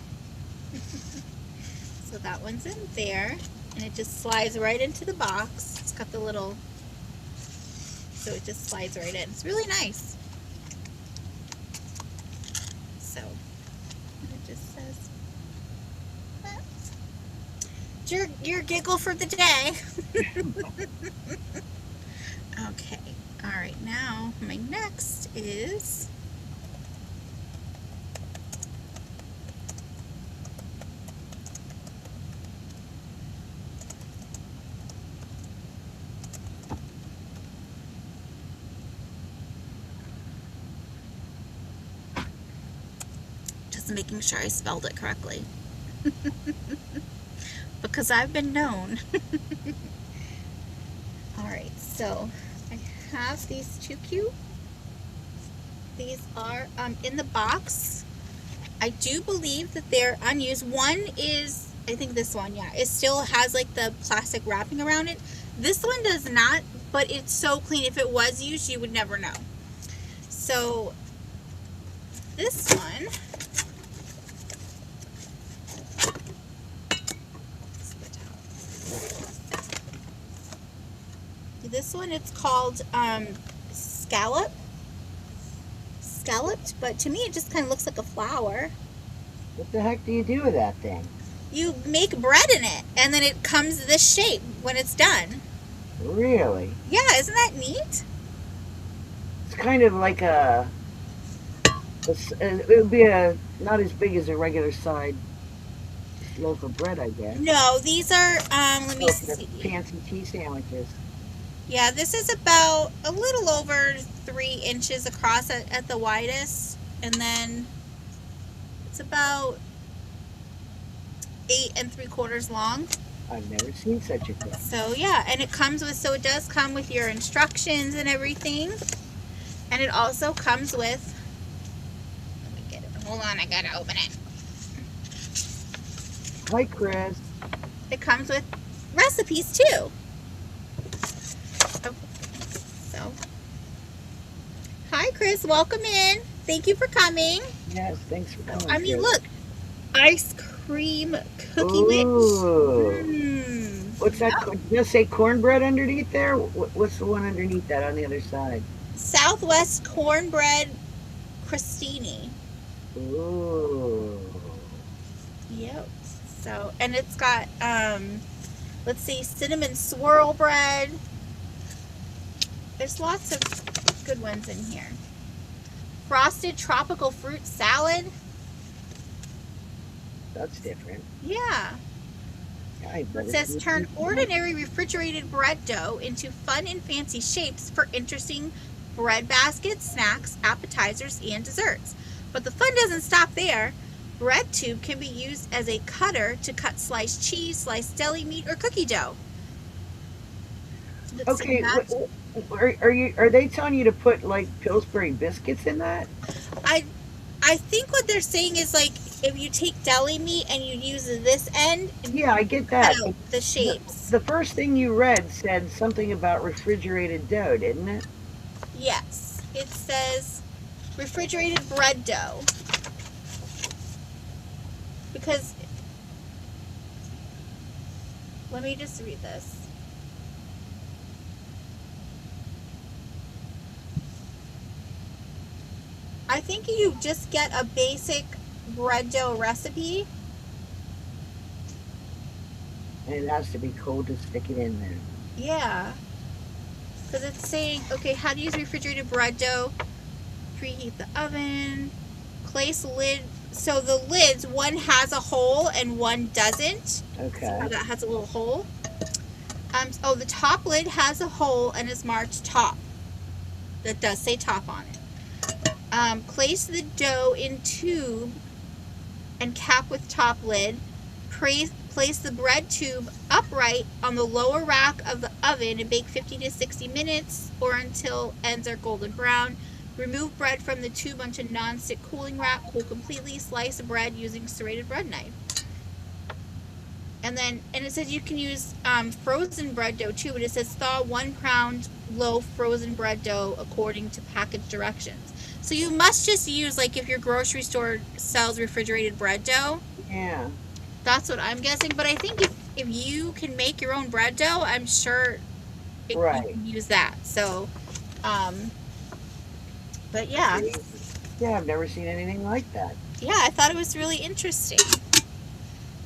So that one's in there, and it just slides right into the box. It's got the little, so it just slides right in. It's really nice. So, and it just says, your giggle for the day. Okay, all right, now my next is just making sure I spelled it correctly. Because I've been known. Alright, so I have these two cute. These are in the box. I do believe that they're unused. One is, I think this one, yeah, it still has like the plastic wrapping around it. This one does not, but it's so clean. If it was used, you would never know. So this one, it's called scalloped, but to me it just kind of looks like a flower. What the heck do you do with that thing? You make bread in it, and then it comes this shape when it's done. Really? Yeah, isn't that neat? It's kind of like it would be not as big as a regular side loaf of bread, I guess. No, these are, let me see. Fancy tea sandwiches. Yeah, this is about a little over 3 inches across at the widest, and then it's about 8 3/4 long. I've never seen such a thing. So yeah, and it comes with, so it does come with your instructions and everything, and it also comes with, let me get it, hold on, I gotta open it. Hi, Chris. It comes with recipes too. So, hi Chris, welcome in. Thank you for coming. Yes, thanks for coming. I mean, Chris. look, ice cream cookie Ooh. mix. What's that? Oh. Did you say cornbread underneath there? What's the one underneath that on the other side? Southwest cornbread crostini. Ooh. Yep. So, and it's got, let's see, cinnamon swirl bread. There's lots of good ones in here. Frosted tropical fruit salad. That's different. Yeah. It says turn ordinary refrigerated bread dough into fun and fancy shapes for interesting bread baskets, snacks, appetizers, and desserts. But the fun doesn't stop there. bread tube can be used as a cutter to cut sliced cheese, sliced deli meat, or cookie dough. So Okay, that's, are they telling you to put like Pillsbury biscuits in that? I I think what they're saying is like if you take deli meat and you use this end and Yeah, I get cut that, out but the the shapes. the first thing you read said something about refrigerated dough, didn't it? Yes, it says refrigerated bread dough because let me just read this. I think you just get a basic bread dough recipe. And it has to be cold to stick it in there. Yeah, because it's saying, okay, how to use refrigerated bread dough. Preheat the oven. Place lid. So the lids, one has a hole and one doesn't. See how Okay. that has a little hole? Oh, the top lid has a hole and is marked top. That does say top on it. Place the dough in tube and cap with top lid. Place the bread tube upright on the lower rack of the oven and bake 50 to 60 minutes or until ends are golden brown. Remove bread from the tube onto non-stick cooling rack. Cool completely. Slice bread using serrated bread knife. And it says you can use frozen bread dough too, but it says thaw 1 pound loaf frozen bread dough according to package directions. So you must just use, like, if your grocery store sells refrigerated bread dough, Yeah. that's what I'm guessing. But I think if you can make your own bread dough, I'm sure you Right. can use that. So, but yeah, See? Yeah, I've never seen anything like that. yeah, I thought it was really interesting.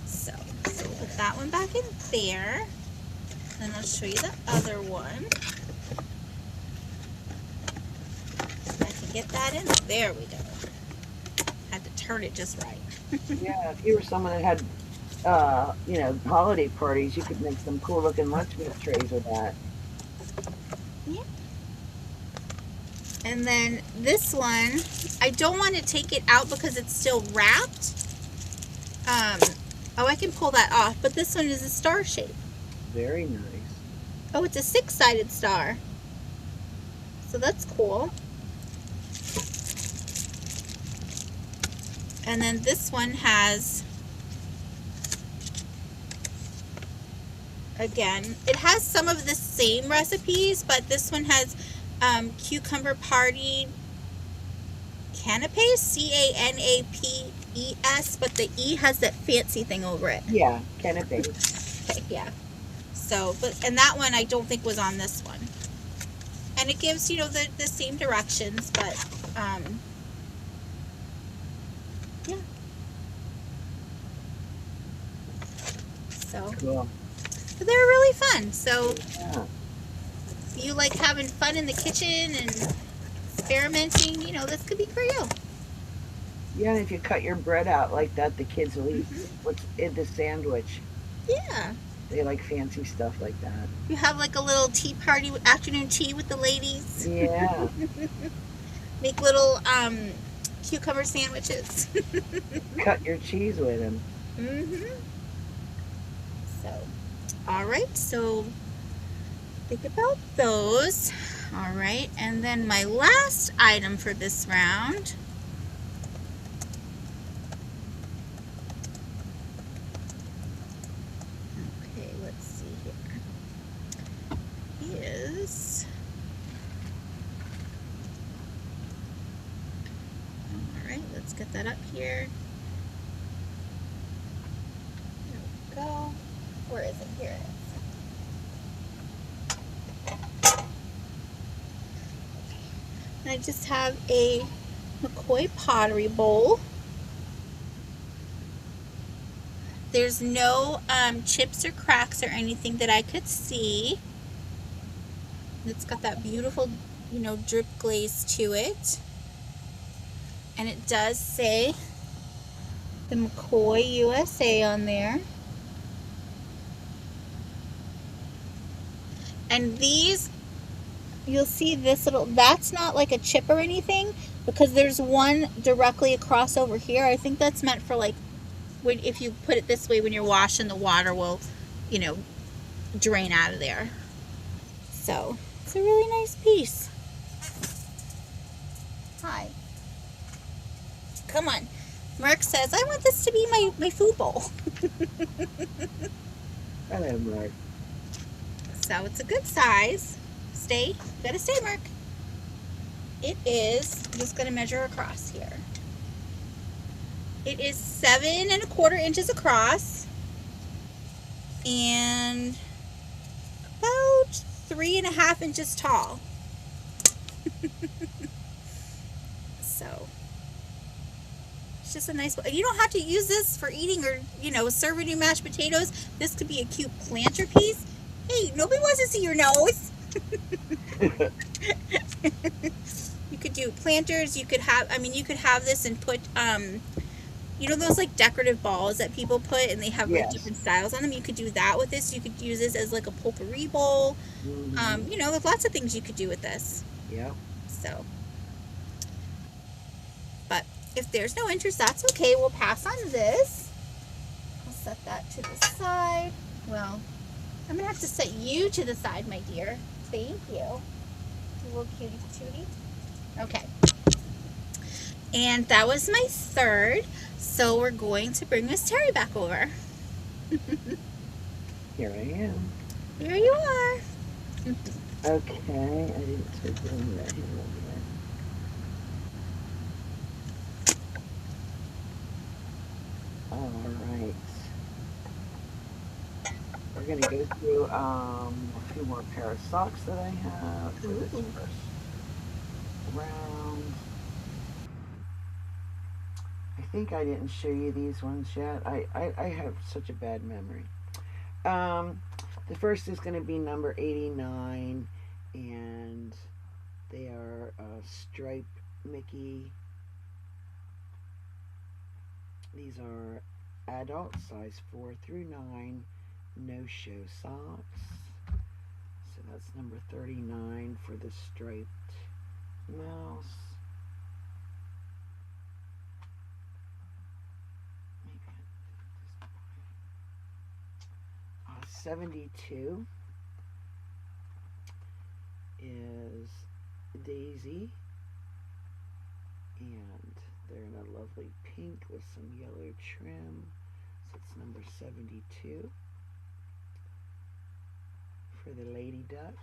So we'll put that one back in there. Then I'll show you the other one. I can get that in. There we go. Had to turn it just right. Yeah, if you were someone that had, holiday parties, you could make some cool looking lunch meat trays with that. Yeah. And then this one, I don't want to take it out because it's still wrapped. Oh, I can pull that off, but this one is a star shape. Very nice. Oh, it's a 6-sided star. So that's cool. And then this one has, again, it has some of the same recipes, but this one has cucumber party canapes, CANAPES, but the E has that fancy thing over it. Yeah, can it be? Okay, yeah. So, and that one I don't think was on this one. And it gives, the same directions, but, yeah. So, Cool. but they're really fun. So, Yeah. if you like having fun in the kitchen and experimenting, this could be for you. Yeah, and if you cut your bread out like that, the kids will eat what's in the sandwich. Yeah. They like fancy stuff like that. You have like a little tea party, afternoon tea with the ladies. Yeah. Make little cucumber sandwiches. Cut your cheese with them. So, all right. So, think about those. All right. And then my last item for this round. Okay, let's see here. Is all right. Let's get that up here. There we go. Where is it? Here it is. And I just have a McCoy pottery bowl. There's no chips or cracks or anything that I could see. It's got that beautiful, drip glaze to it. And it does say the McCoy USA on there. And these, you'll see this little, that's not like a chip or anything. because there's one directly across over here. I think that's meant for like when, if you put it this way, when you're washing, the water will, you know, drain out of there. So it's a really nice piece. Hi. Come on. Mark says, I want this to be my food bowl. Hello, Mark. So it's a good size. Stay. You gotta stay, Mark. It is, I'm just gonna measure across here. It is 7¼ inches across and about 3½ inches tall. So it's just a nice, you don't have to use this for eating or, you know, serving you mashed potatoes. This could be a cute planter piece. Hey, nobody wants to see your nose. You could do planters. You could have, I mean, you could have this and put, you know, those like decorative balls that people put and they have like Yes. different styles on them. You could do that with this. You could use this as like a potpourri bowl. You know, there's lots of things you could do with this. Yeah. So, but if there's no interest, that's okay. We'll pass on this. I'll set that to the side. Well, I'm gonna have to set you to the side, my dear. Thank you. You little cutie patootie. Okay. And that was my third. So we're going to bring Miss Teri back over. Here I am. Here you are. Okay, I didn't take any that here. All right. We're gonna go through a few more pair of socks that I have for this first round. I think I didn't show you these ones yet. I have such a bad memory. The first is going to be number 89, and they are striped Mickey. These are adult size 4 through 9, no show socks. So that's number 39 for the striped mouse. 72 is Daisy, and they're in a lovely pink with some yellow trim. So it's number 72 for the Lady Duck.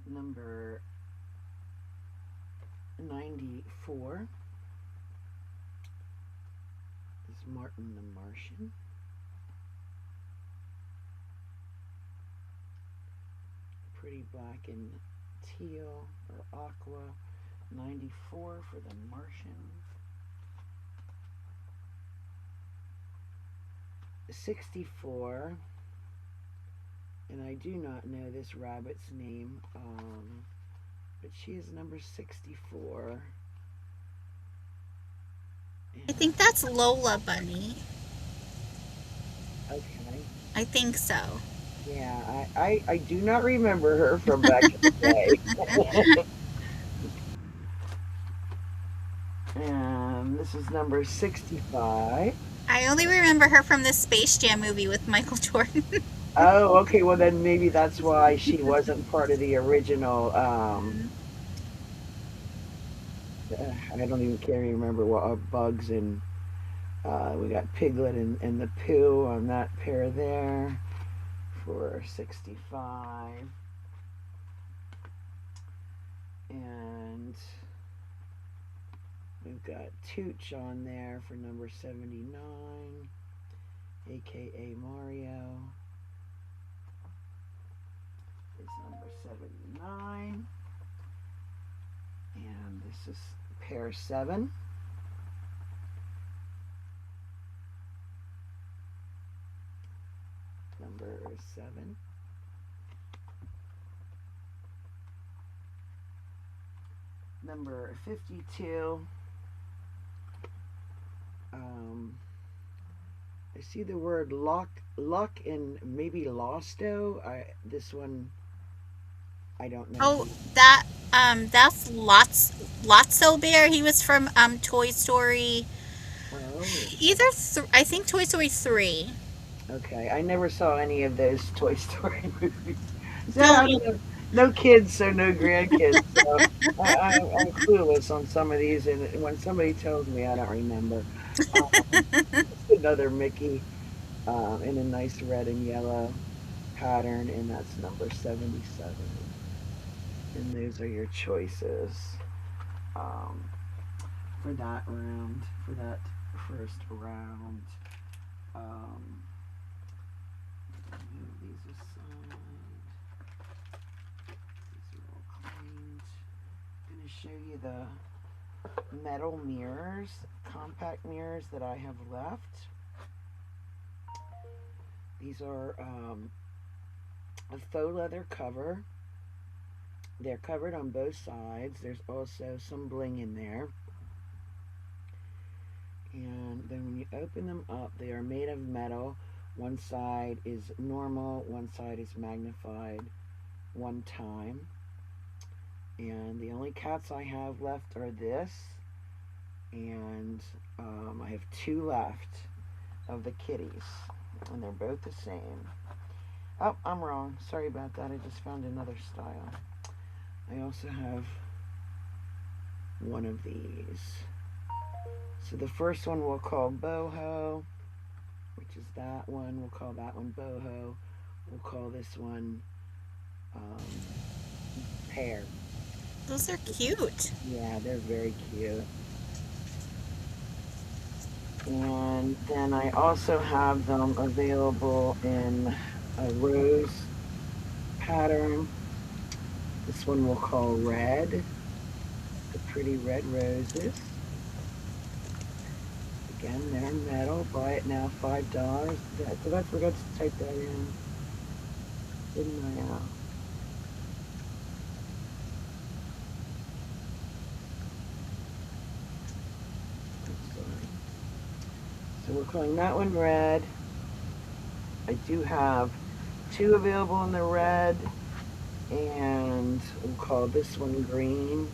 Number 94 is Martin the Martian. Pretty black and teal or aqua. 94 for the Martian. 64, and I do not know this rabbit's name, but she is number 64. I think that's Lola Bunny. Okay. I think so. Yeah, I do not remember her from back in the day. And this is number 65. I only remember her from the Space Jam movie with Michael Jordan. Oh, okay. Well, then maybe that's why she wasn't part of the original. I don't even can't remember what Bugs and we got Piglet and the Pooh on that pair there for 65. And we've got Tooch on there for number 79, aka Mario. Is number 79. And this is pair 7. Number 7. Number 52. I see the word luck and maybe Losto. This one I don't know Oh, who. that's Lotso Bear. He was from Toy Story. Oh, I think Toy Story 3. okay. I never saw any of those Toy Story movies. So Don't I don't know. No kids, so no grandkids. So I'm clueless on some of these, and when somebody tells me, I don't remember. Um, Another Mickey in a nice red and yellow pattern, and that's number 77. And those are your choices um, for that round, for that first round. Um, these aside. These are all cleaned. I'm going to show you the metal mirrors, compact mirrors that I have left. These are a faux leather cover. They're covered on both sides. There's also some bling in there. And then when you open them up, they are made of metal. One side is normal, one side is magnified one time. And the only cats I have left are this, and I have two left of the kitties, and they're both the same. Oh, I'm wrong. Sorry about that. I just found another style. I also have one of these. So the first one we'll call boho, which is that one. We'll call that one boho. We'll call this one um, pear. Those are cute. Yeah, they're very cute. And then I also have them available in a rose pattern. This one we'll call red, the pretty red roses. Again, they're metal. Buy it now, $5. Did I forget to type that in? Didn't I? I'm sorry. So we're calling that one red. I do have two available in the red, and we'll call this one green.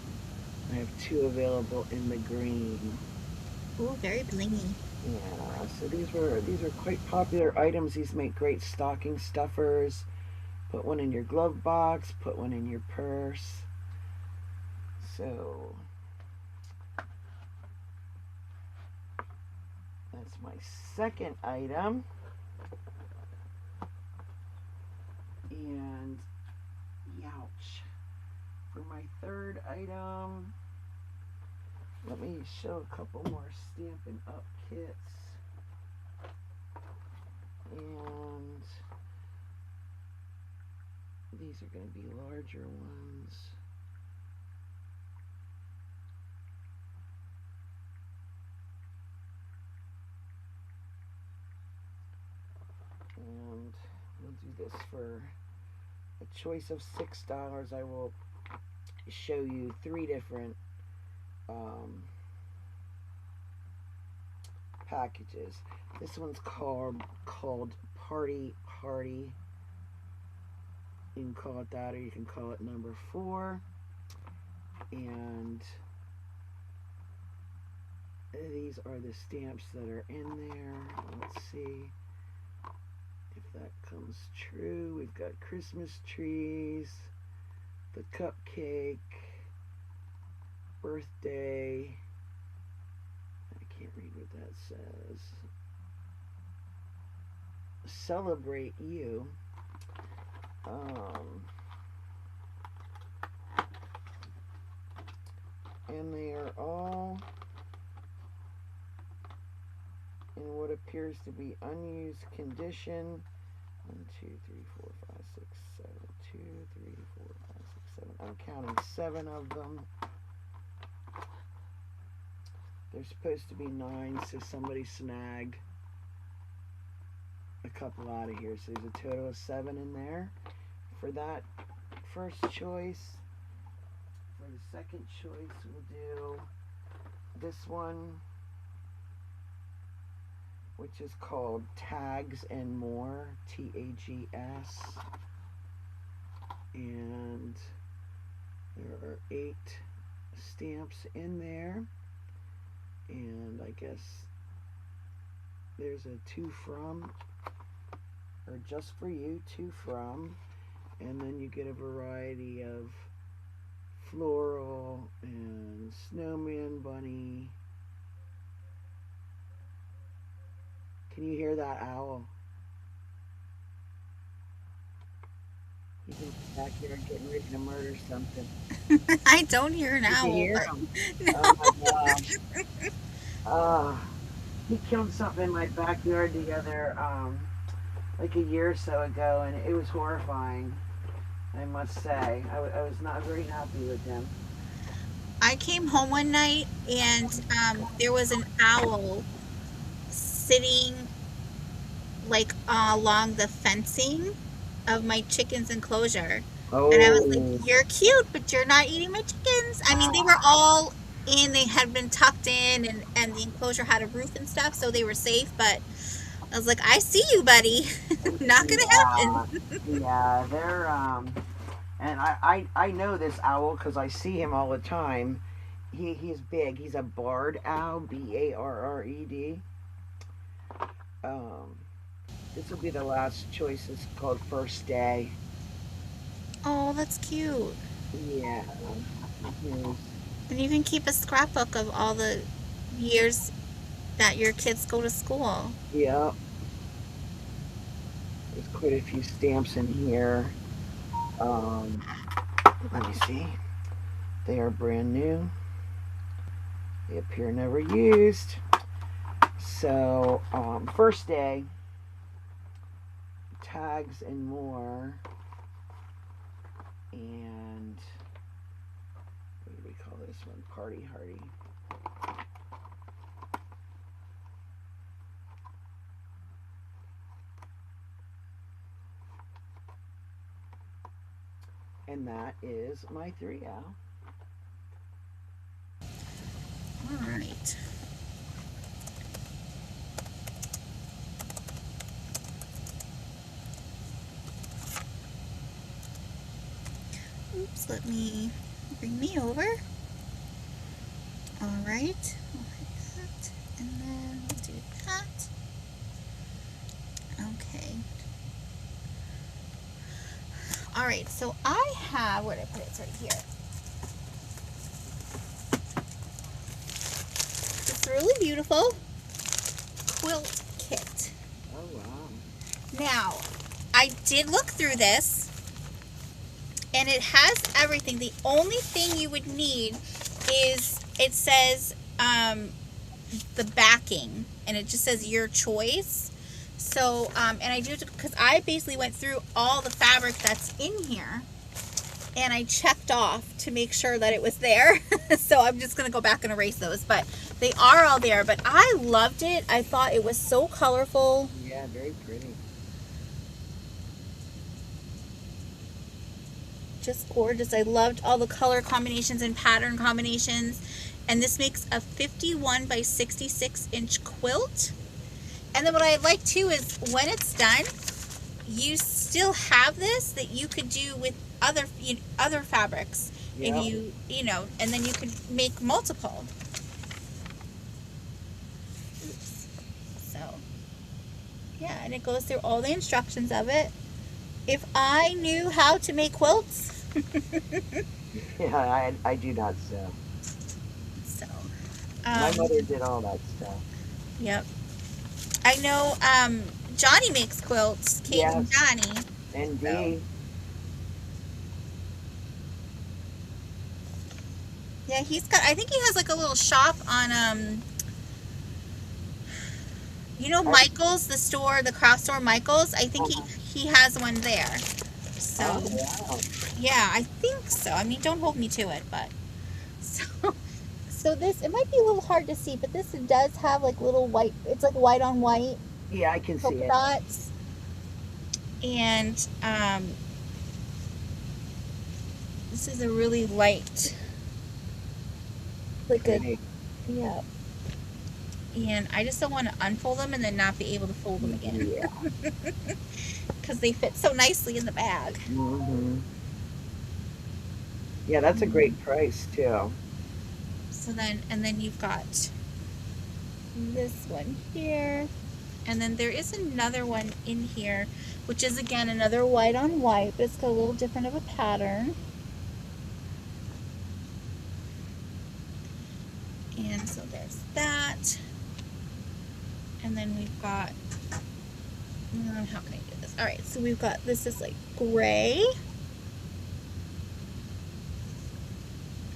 I have two available in the green. Ooh, very blingy. Yeah, so these are quite popular items. These make great stocking stuffers. Put one in your glove box, put one in your purse. So that's my second item. And youch. For my third item, let me show a couple more Stampin' Up kits. And these are going to be larger ones. And we'll do this for a choice of $6. I will show you three different packages. This one's called Party Hardy. You can call it that, or you can call it number 4. And these are the stamps that are in there. Let's see if that comes true. We've got Christmas trees, the cupcake, birthday. I can't read what that says. Celebrate you. And they are all in what appears to be unused condition. 1, 2, 3, 4, 5, 6, 7. 2, 3, 4, 5, 6, 7. I'm counting 7 of them. There's supposed to be 9, so somebody snagged a couple out of here. So there's a total of 7 in there for that first choice. For the second choice, we'll do this one, which is called Tags and More, Tags. And There are 8 stamps in there, and I guess there's a to from, or just for you, to from, and then you get a variety of floral and snowman, bunny. Can you hear that owl? He's in the backyard getting ready to murder something. I don't hear an You can owl, hear but him. Oh my gosh. He killed something in my backyard the other, like a year or so ago, and it was horrifying, I must say. I was not very happy with him. I came home one night and there was an owl sitting like along the fencing of my chicken's enclosure. And I was like, Oh, "You're cute, but you're not eating my chickens." I mean, they were all in, they had been tucked in, and the enclosure had a roof and stuff, so they were safe. But I was like, "I see you, buddy. Not gonna happen." yeah, yeah, they're, and I know this owl because I see him all the time. He's big. He's a barred owl, Barred. Um, this will be the last choice. It's called First Day. Oh, that's cute. Yeah. Mhm. And you can keep a scrapbook of all the years that your kids go to school. Yeah. There's quite a few stamps in here. Um, let me see. They are brand new. They appear never used. So, first day, tags and more. And what do we call this one? Party Hardy. And that is my 3L. All right. Oops, let me bring me over. All right, like that, and then we'll do that. Okay. All right, so I have, where did I put it? It's right here. It's really beautiful quilt kit. Oh, wow. Now, I did look through this, and it has everything. The only thing you would need is, it says the backing, and it just says your choice. So, and I do, because I basically went through all the fabric that's in here, and I checked off to make sure that it was there. So I'm just going to go back and erase those, but they are all there. But I loved it. I thought it was so colorful. Yeah, very pretty. Just gorgeous. I loved all the color combinations and pattern combinations. And this makes a 51 by 66 inch quilt. And then what I like too is when it's done, you still have this that you could do with other fabrics. Yep. And you know, and then you could make multiple. Oops. So, yeah, and it goes through all the instructions of it. If I knew how to make quilts, Yeah, I do not sew. so, My mother did all that stuff. yep. I know Johnny makes quilts, Kate and Yes. Johnny. Indeed. Yeah, I think he has like a little shop on, you know, Michael's, the store, the craft store Michael's. I think he has one there. So, Oh, wow. yeah, I think so. I mean, don't hold me to it, but so this, it might be a little hard to see, but this does have like little white, it's like white on white Yeah, I can see polka it. dots. And this is a really light, like a, Pretty. yeah. And I just don't want to unfold them and then not be able to fold them again. Yeah. Because they fit so nicely in the bag. Mm-hmm. Yeah, that's a great price too. So then, and then you've got this one here. And then there is another one in here, which is again another white on white, but it's got a little different of a pattern. And so there's that. And then we've got, how can I do this? All right, so we've got, this is like gray.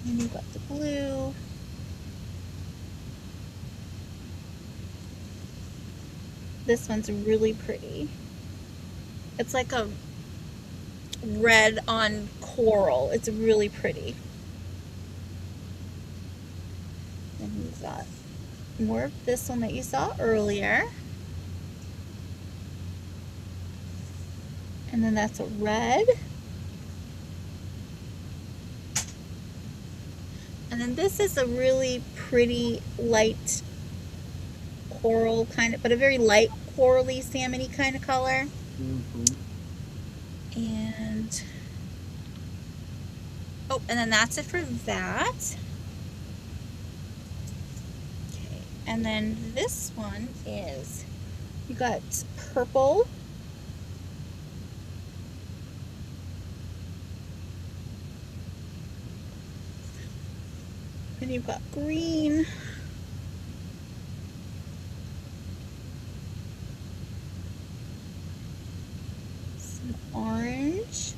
And you've got the blue. This one's really pretty. It's like a red on coral. It's really pretty. And we've got more of this one that you saw earlier. And then that's a red. And then this is a really pretty light coral kind of, but a very light corally salmony kind of color. And oh, and then that's it for that. Okay, and then this one is, you got purple. And you've got green. Some orange.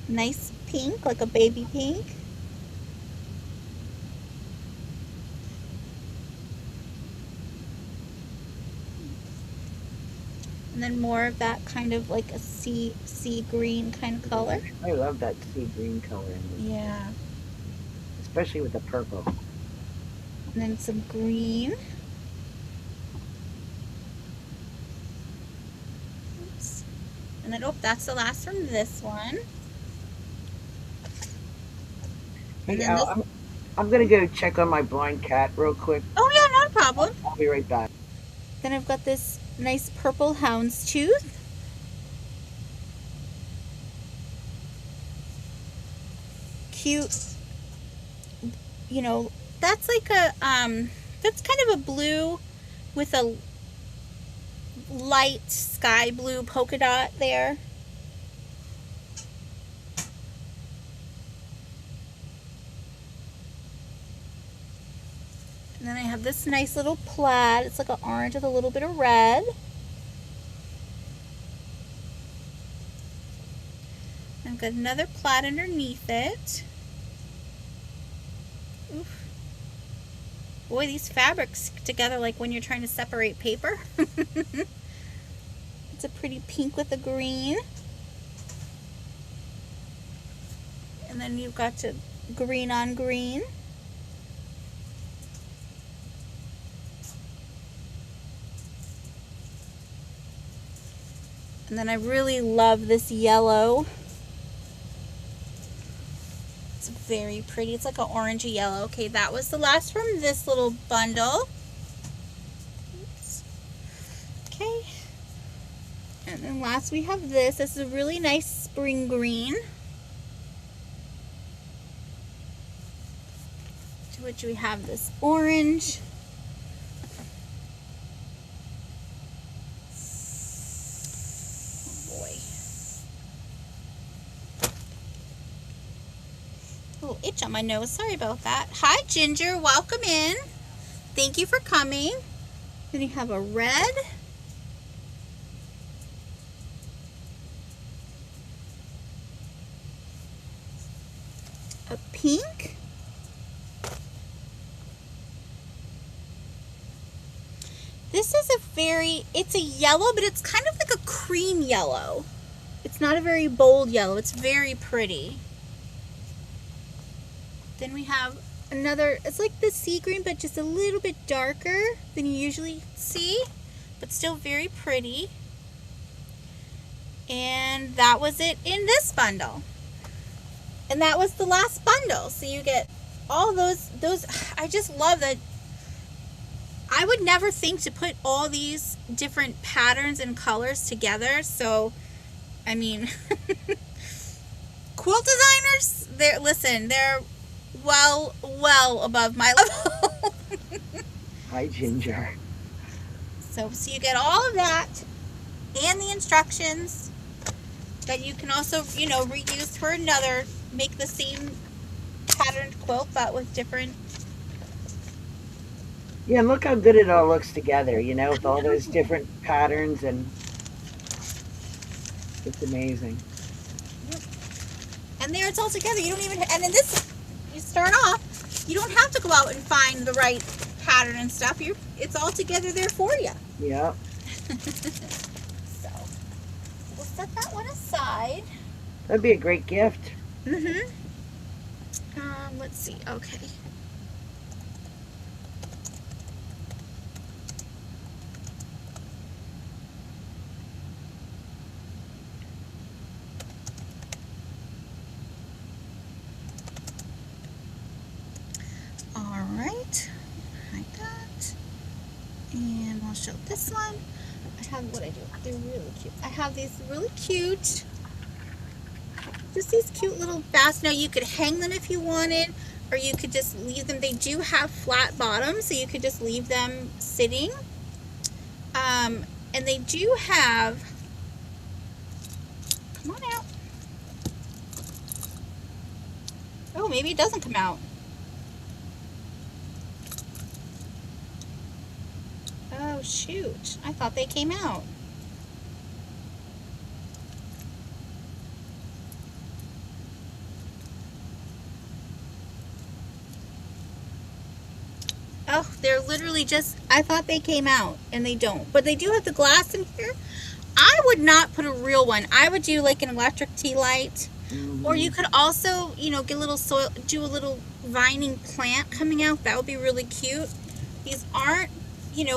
Nice pink, like a baby pink. And then more of that kind of like a sea green kind of color. I love that sea green color in it. Yeah. Especially with the purple. And then some green. Oops. And then, oh, that's the last from this one. Hey, Al, I'm going to go check on my blind cat real quick. Oh, yeah, not a problem. I'll be right back. Then I've got this nice purple houndstooth. Cute. You know, that's like a, that's kind of a blue with a light sky blue polka dot there. And then I have this nice little plaid. It's like an orange with a little bit of red. I've got another plaid underneath it. Oof. Boy, these fabrics stick together like when you're trying to separate paper. It's a pretty pink with a green. And then you've got to green on green. And then I really love this yellow. It's very pretty. It's like an orangey yellow. Okay, that was the last from this little bundle. Oops. Okay. And then last we have this. This is a really nice spring green. To which we have this orange. Little itch on my nose. Sorry about that. Hi, Ginger. Welcome in. Thank you for coming. Then you have a red. A pink. This is a very, it's a yellow, but it's kind of like a cream yellow. It's not a very bold yellow. It's very pretty. Then we have another, it's like the sea green, but just a little bit darker than you usually see, but still very pretty. And that was it in this bundle. And that was the last bundle. So you get all those, I just love that. I would never think to put all these different patterns and colors together. So, I mean, quilt designers, they're well above my level. Hi, Ginger. So you get all of that and the instructions that you can also, reuse for another, make the same patterned quilt but with different. Yeah, and look how good it all looks together, with all those different patterns, and it's amazing. Yep. And there it's all together. You don't even, and in this, you start off, you don't have to go out and find the right pattern and stuff. It's all together there for you. Yep. So we'll set that one aside. That'd be a great gift. Mm-hmm. Let's see. Okay. All right. Hide that. And I'll show this one. I have what I do. They're really cute. I have these really cute. Just these cute little baskets. Now you could hang them if you wanted, or you could just leave them. They do have flat bottoms, so you could just leave them sitting. And they do have, come on out. Oh, maybe it doesn't come out. Oh shoot, I thought they came out. Oh, they're literally just, I thought they came out, and they don't. But they do have the glass in here. I would not put a real one. I would do like an electric tea light. Mm-hmm. Or you could also, get a little soil, do a little vining plant coming out. That would be really cute. These aren't,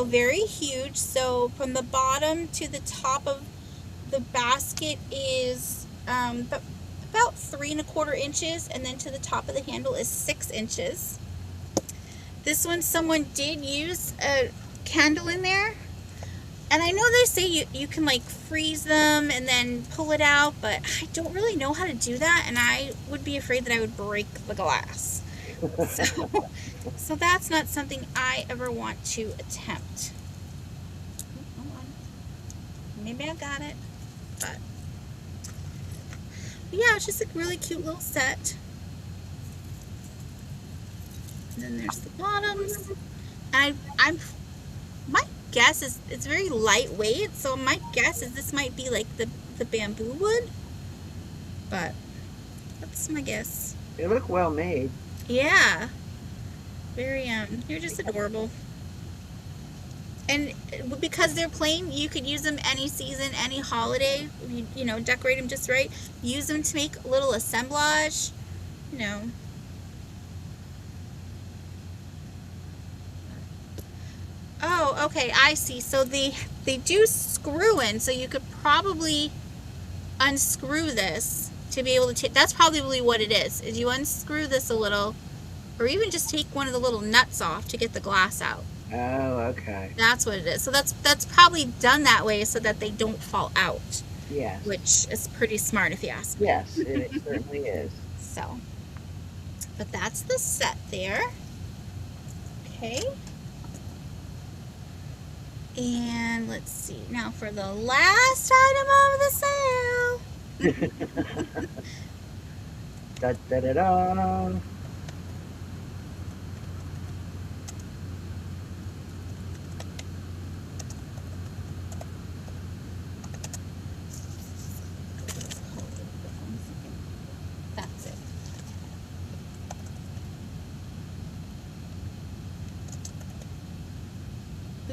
very huge. So from the bottom to the top of the basket is about 3 1/4 inches. And then to the top of the handle is 6 inches. This one, someone did use a candle in there. And I know they say you can like freeze them and then pull it out, but I don't really know how to do that, and I would be afraid that I would break the glass. So that's not something I ever want to attempt. Hold on. Maybe I got it, but yeah, it's just a really cute little set. And then there's the bottoms. My guess is it's very lightweight, so my guess is this might be like the bamboo wood, but that's my guess. They look well made. Yeah, very you're just adorable. And because they're plain, you could use them any season, any holiday. Decorate them just right. Use them to make a little assemblage. Oh, okay, I see. So they do screw in, so you could probably unscrew this to be able to take. That's probably what it is you unscrew this a little, or even just take one of the little nuts off to get the glass out. Oh, okay. That's what it is. So that's probably done that way so that they don't fall out. Yes. Which is pretty smart if you ask me. Yes, it certainly is. So, but that's the set there. Okay. And let's see, now for the last item of the sale. Da da da da. That's it.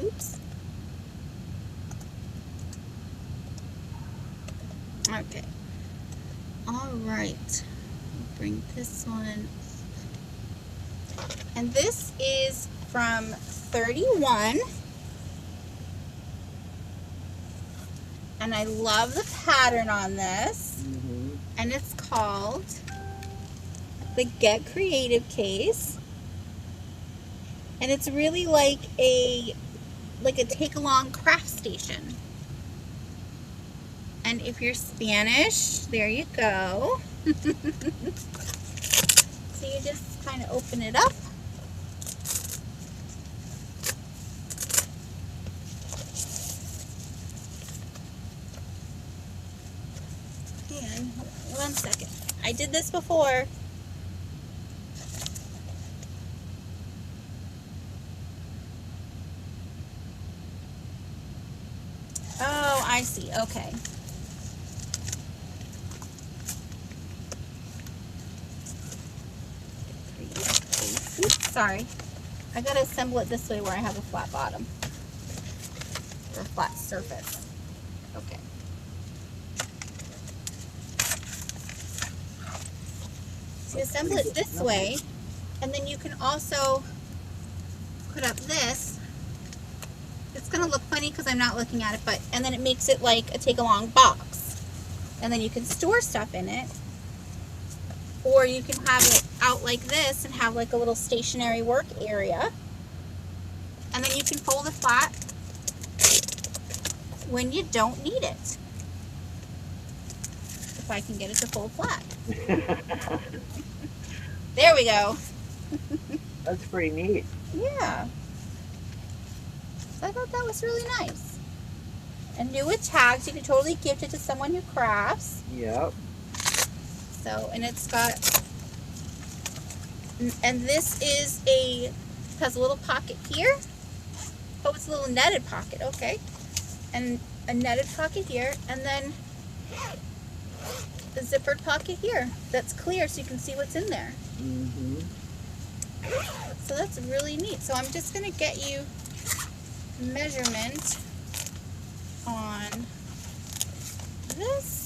Oops. Okay. All right. Bring this one. And this is from 31. And I love the pattern on this. Mm-hmm. And it's called the Get Creative case. And it's really like a like a take-along craft station. And if you're Spanish, there you go. So you just kind of open it up. And one second. I did this before. Oh, I see. Okay. Oops, sorry. I gotta assemble it this way where I have a flat bottom. Or a flat surface. Okay. So you assemble it this way, and then you can also put up this. It's gonna look funny because I'm not looking at it, but and then it makes it like a take-along box. And then you can store stuff in it. Or you can have it out like this and have like a little stationary work area. And then you can fold it flat when you don't need it. If I can get it to fold flat. There we go. That's pretty neat. Yeah. So I thought that was really nice. And new with tags, you can totally gift it to someone who crafts. Yep. So, and it's got, and this has a little pocket here. Oh, it's a little netted pocket, okay. And a netted pocket here, and then a zippered pocket here that's clear so you can see what's in there. Mm-hmm. So that's really neat. So I'm just going to get you measurement on this.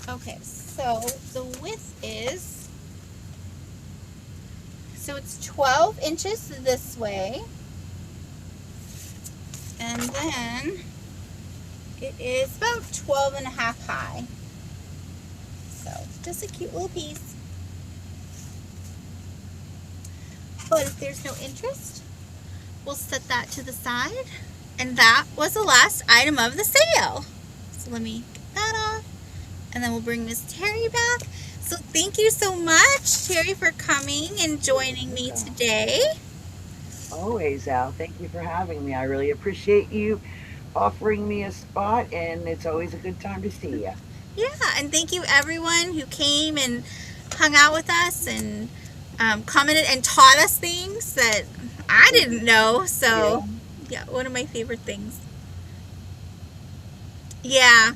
Okay, so the width is, so it's 12 inches this way, and then it is about 12 and a half high. So just a cute little piece. But if there's no interest, we'll set that to the side. And that was the last item of the sale. So let me get that off. And then we'll bring Miss Teri back. So thank you so much, Teri, for coming and joining me today. Always, Al. Thank you for having me. I really appreciate you offering me a spot, and it's always a good time to see you. Yeah, and thank you everyone who came and hung out with us and commented and taught us things that I didn't know. So, yeah, one of my favorite things. Yeah.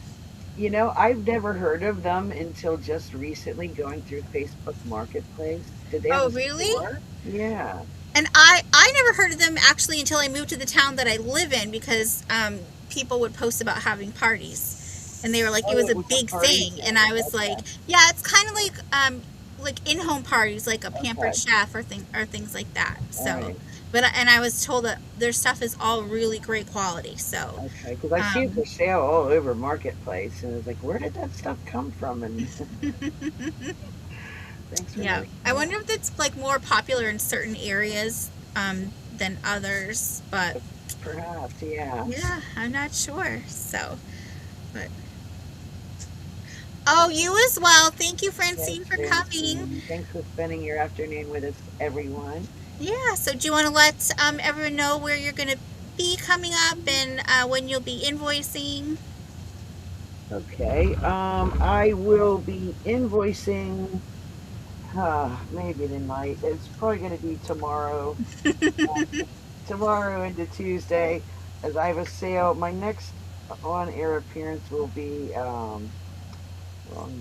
You know, I've never heard of them until just recently going through Facebook Marketplace. Did they have a really? store? Yeah. And I never heard of them actually until I moved to the town that I live in because people would post about having parties. And they were like, it was a big thing. And I was like, yeah, it's kind of like in-home parties, like a pampered chef or things like that. So, and I was told that their stuff is all really great quality. So, okay, because I see it for sale all over Marketplace, and I was like, where did that stuff come from? And thanks for I wonder if it's like more popular in certain areas than others, but perhaps, yeah. Yeah, I'm not sure. So, but oh, you as well. Thank you, Francine, for coming. Thanks for spending your afternoon with us, everyone. Yeah, so do you want to let everyone know where you're going to be coming up and when you'll be invoicing? Okay, I will be invoicing maybe tonight. It's probably going to be tomorrow. Tomorrow into Tuesday, as I have a sale. My next on-air appearance will be wrong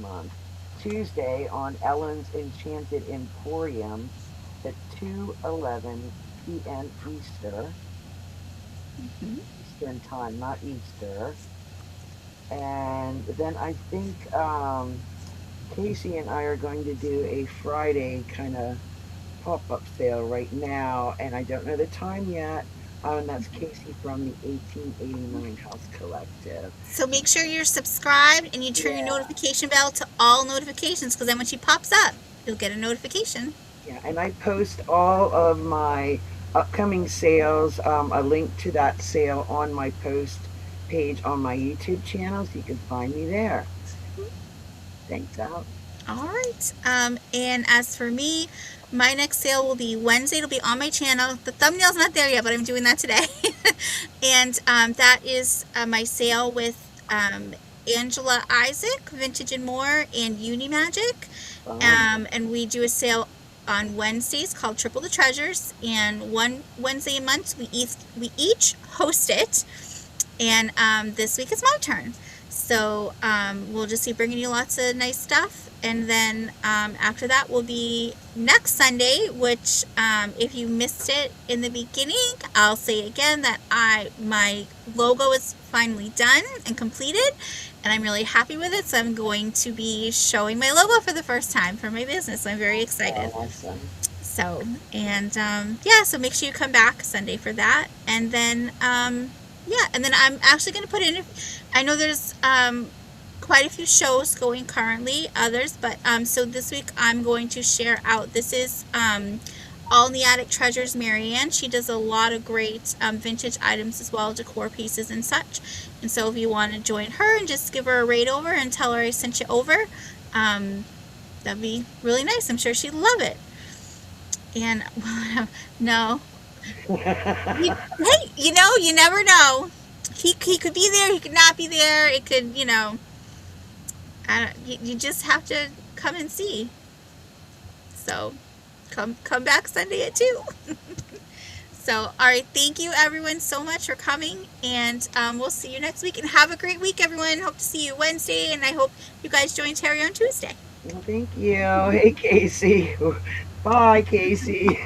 month. Tuesday on Ellen's Enchanted Emporium at 2:11 p.m. Eastern time, not Easter. And then I think Casey and I are going to do a Friday kind of pop-up sale right now, and I don't know the time yet. And that's Casey from the 1889 House Collective. So make sure you're subscribed and you turn your notification bell to all notifications, because then when she pops up, you'll get a notification. Yeah, and I post all of my upcoming sales, a link to that sale on my post page on my YouTube channel, so you can find me there. Thanks, Al. All right. And as for me, my next sale will be Wednesday. It'll be on my channel. The thumbnail's not there yet, but I'm doing that today. And that is my sale with Angela Isaac, Vintage and More, and Uni Magic. Fun. And we do a sale on Wednesdays called Triple the Treasures. And one Wednesday a month, we each host it. And this week is my turn. So we'll just be bringing you lots of nice stuff. And then after that will be next Sunday, which if you missed it in the beginning, I'll say again that my logo is finally done and completed. And I'm really happy with it. So I'm going to be showing my logo for the first time for my business. So I'm very excited. Awesome. So, and yeah, so make sure you come back Sunday for that. And then yeah, and then I'm actually going to put in, I know there's quite a few shows going currently, others, but so this week I'm going to share out, this is All in the Attic Treasures Marianne. She does a lot of great vintage items as well, decor pieces and such. And so if you want to join her and just give her a raid over and tell her I sent you over, that'd be really nice. I'm sure she'd love it. And no, hey, you never know. He could be there. He could not be there. It could, you just have to come and see. So, come back Sunday at 2. So, all right. Thank you, everyone, so much for coming, and we'll see you next week. And have a great week, everyone. Hope to see you Wednesday, and I hope you guys join Teri on Tuesday. Well, thank you. Hey, Casey. Bye, Casey.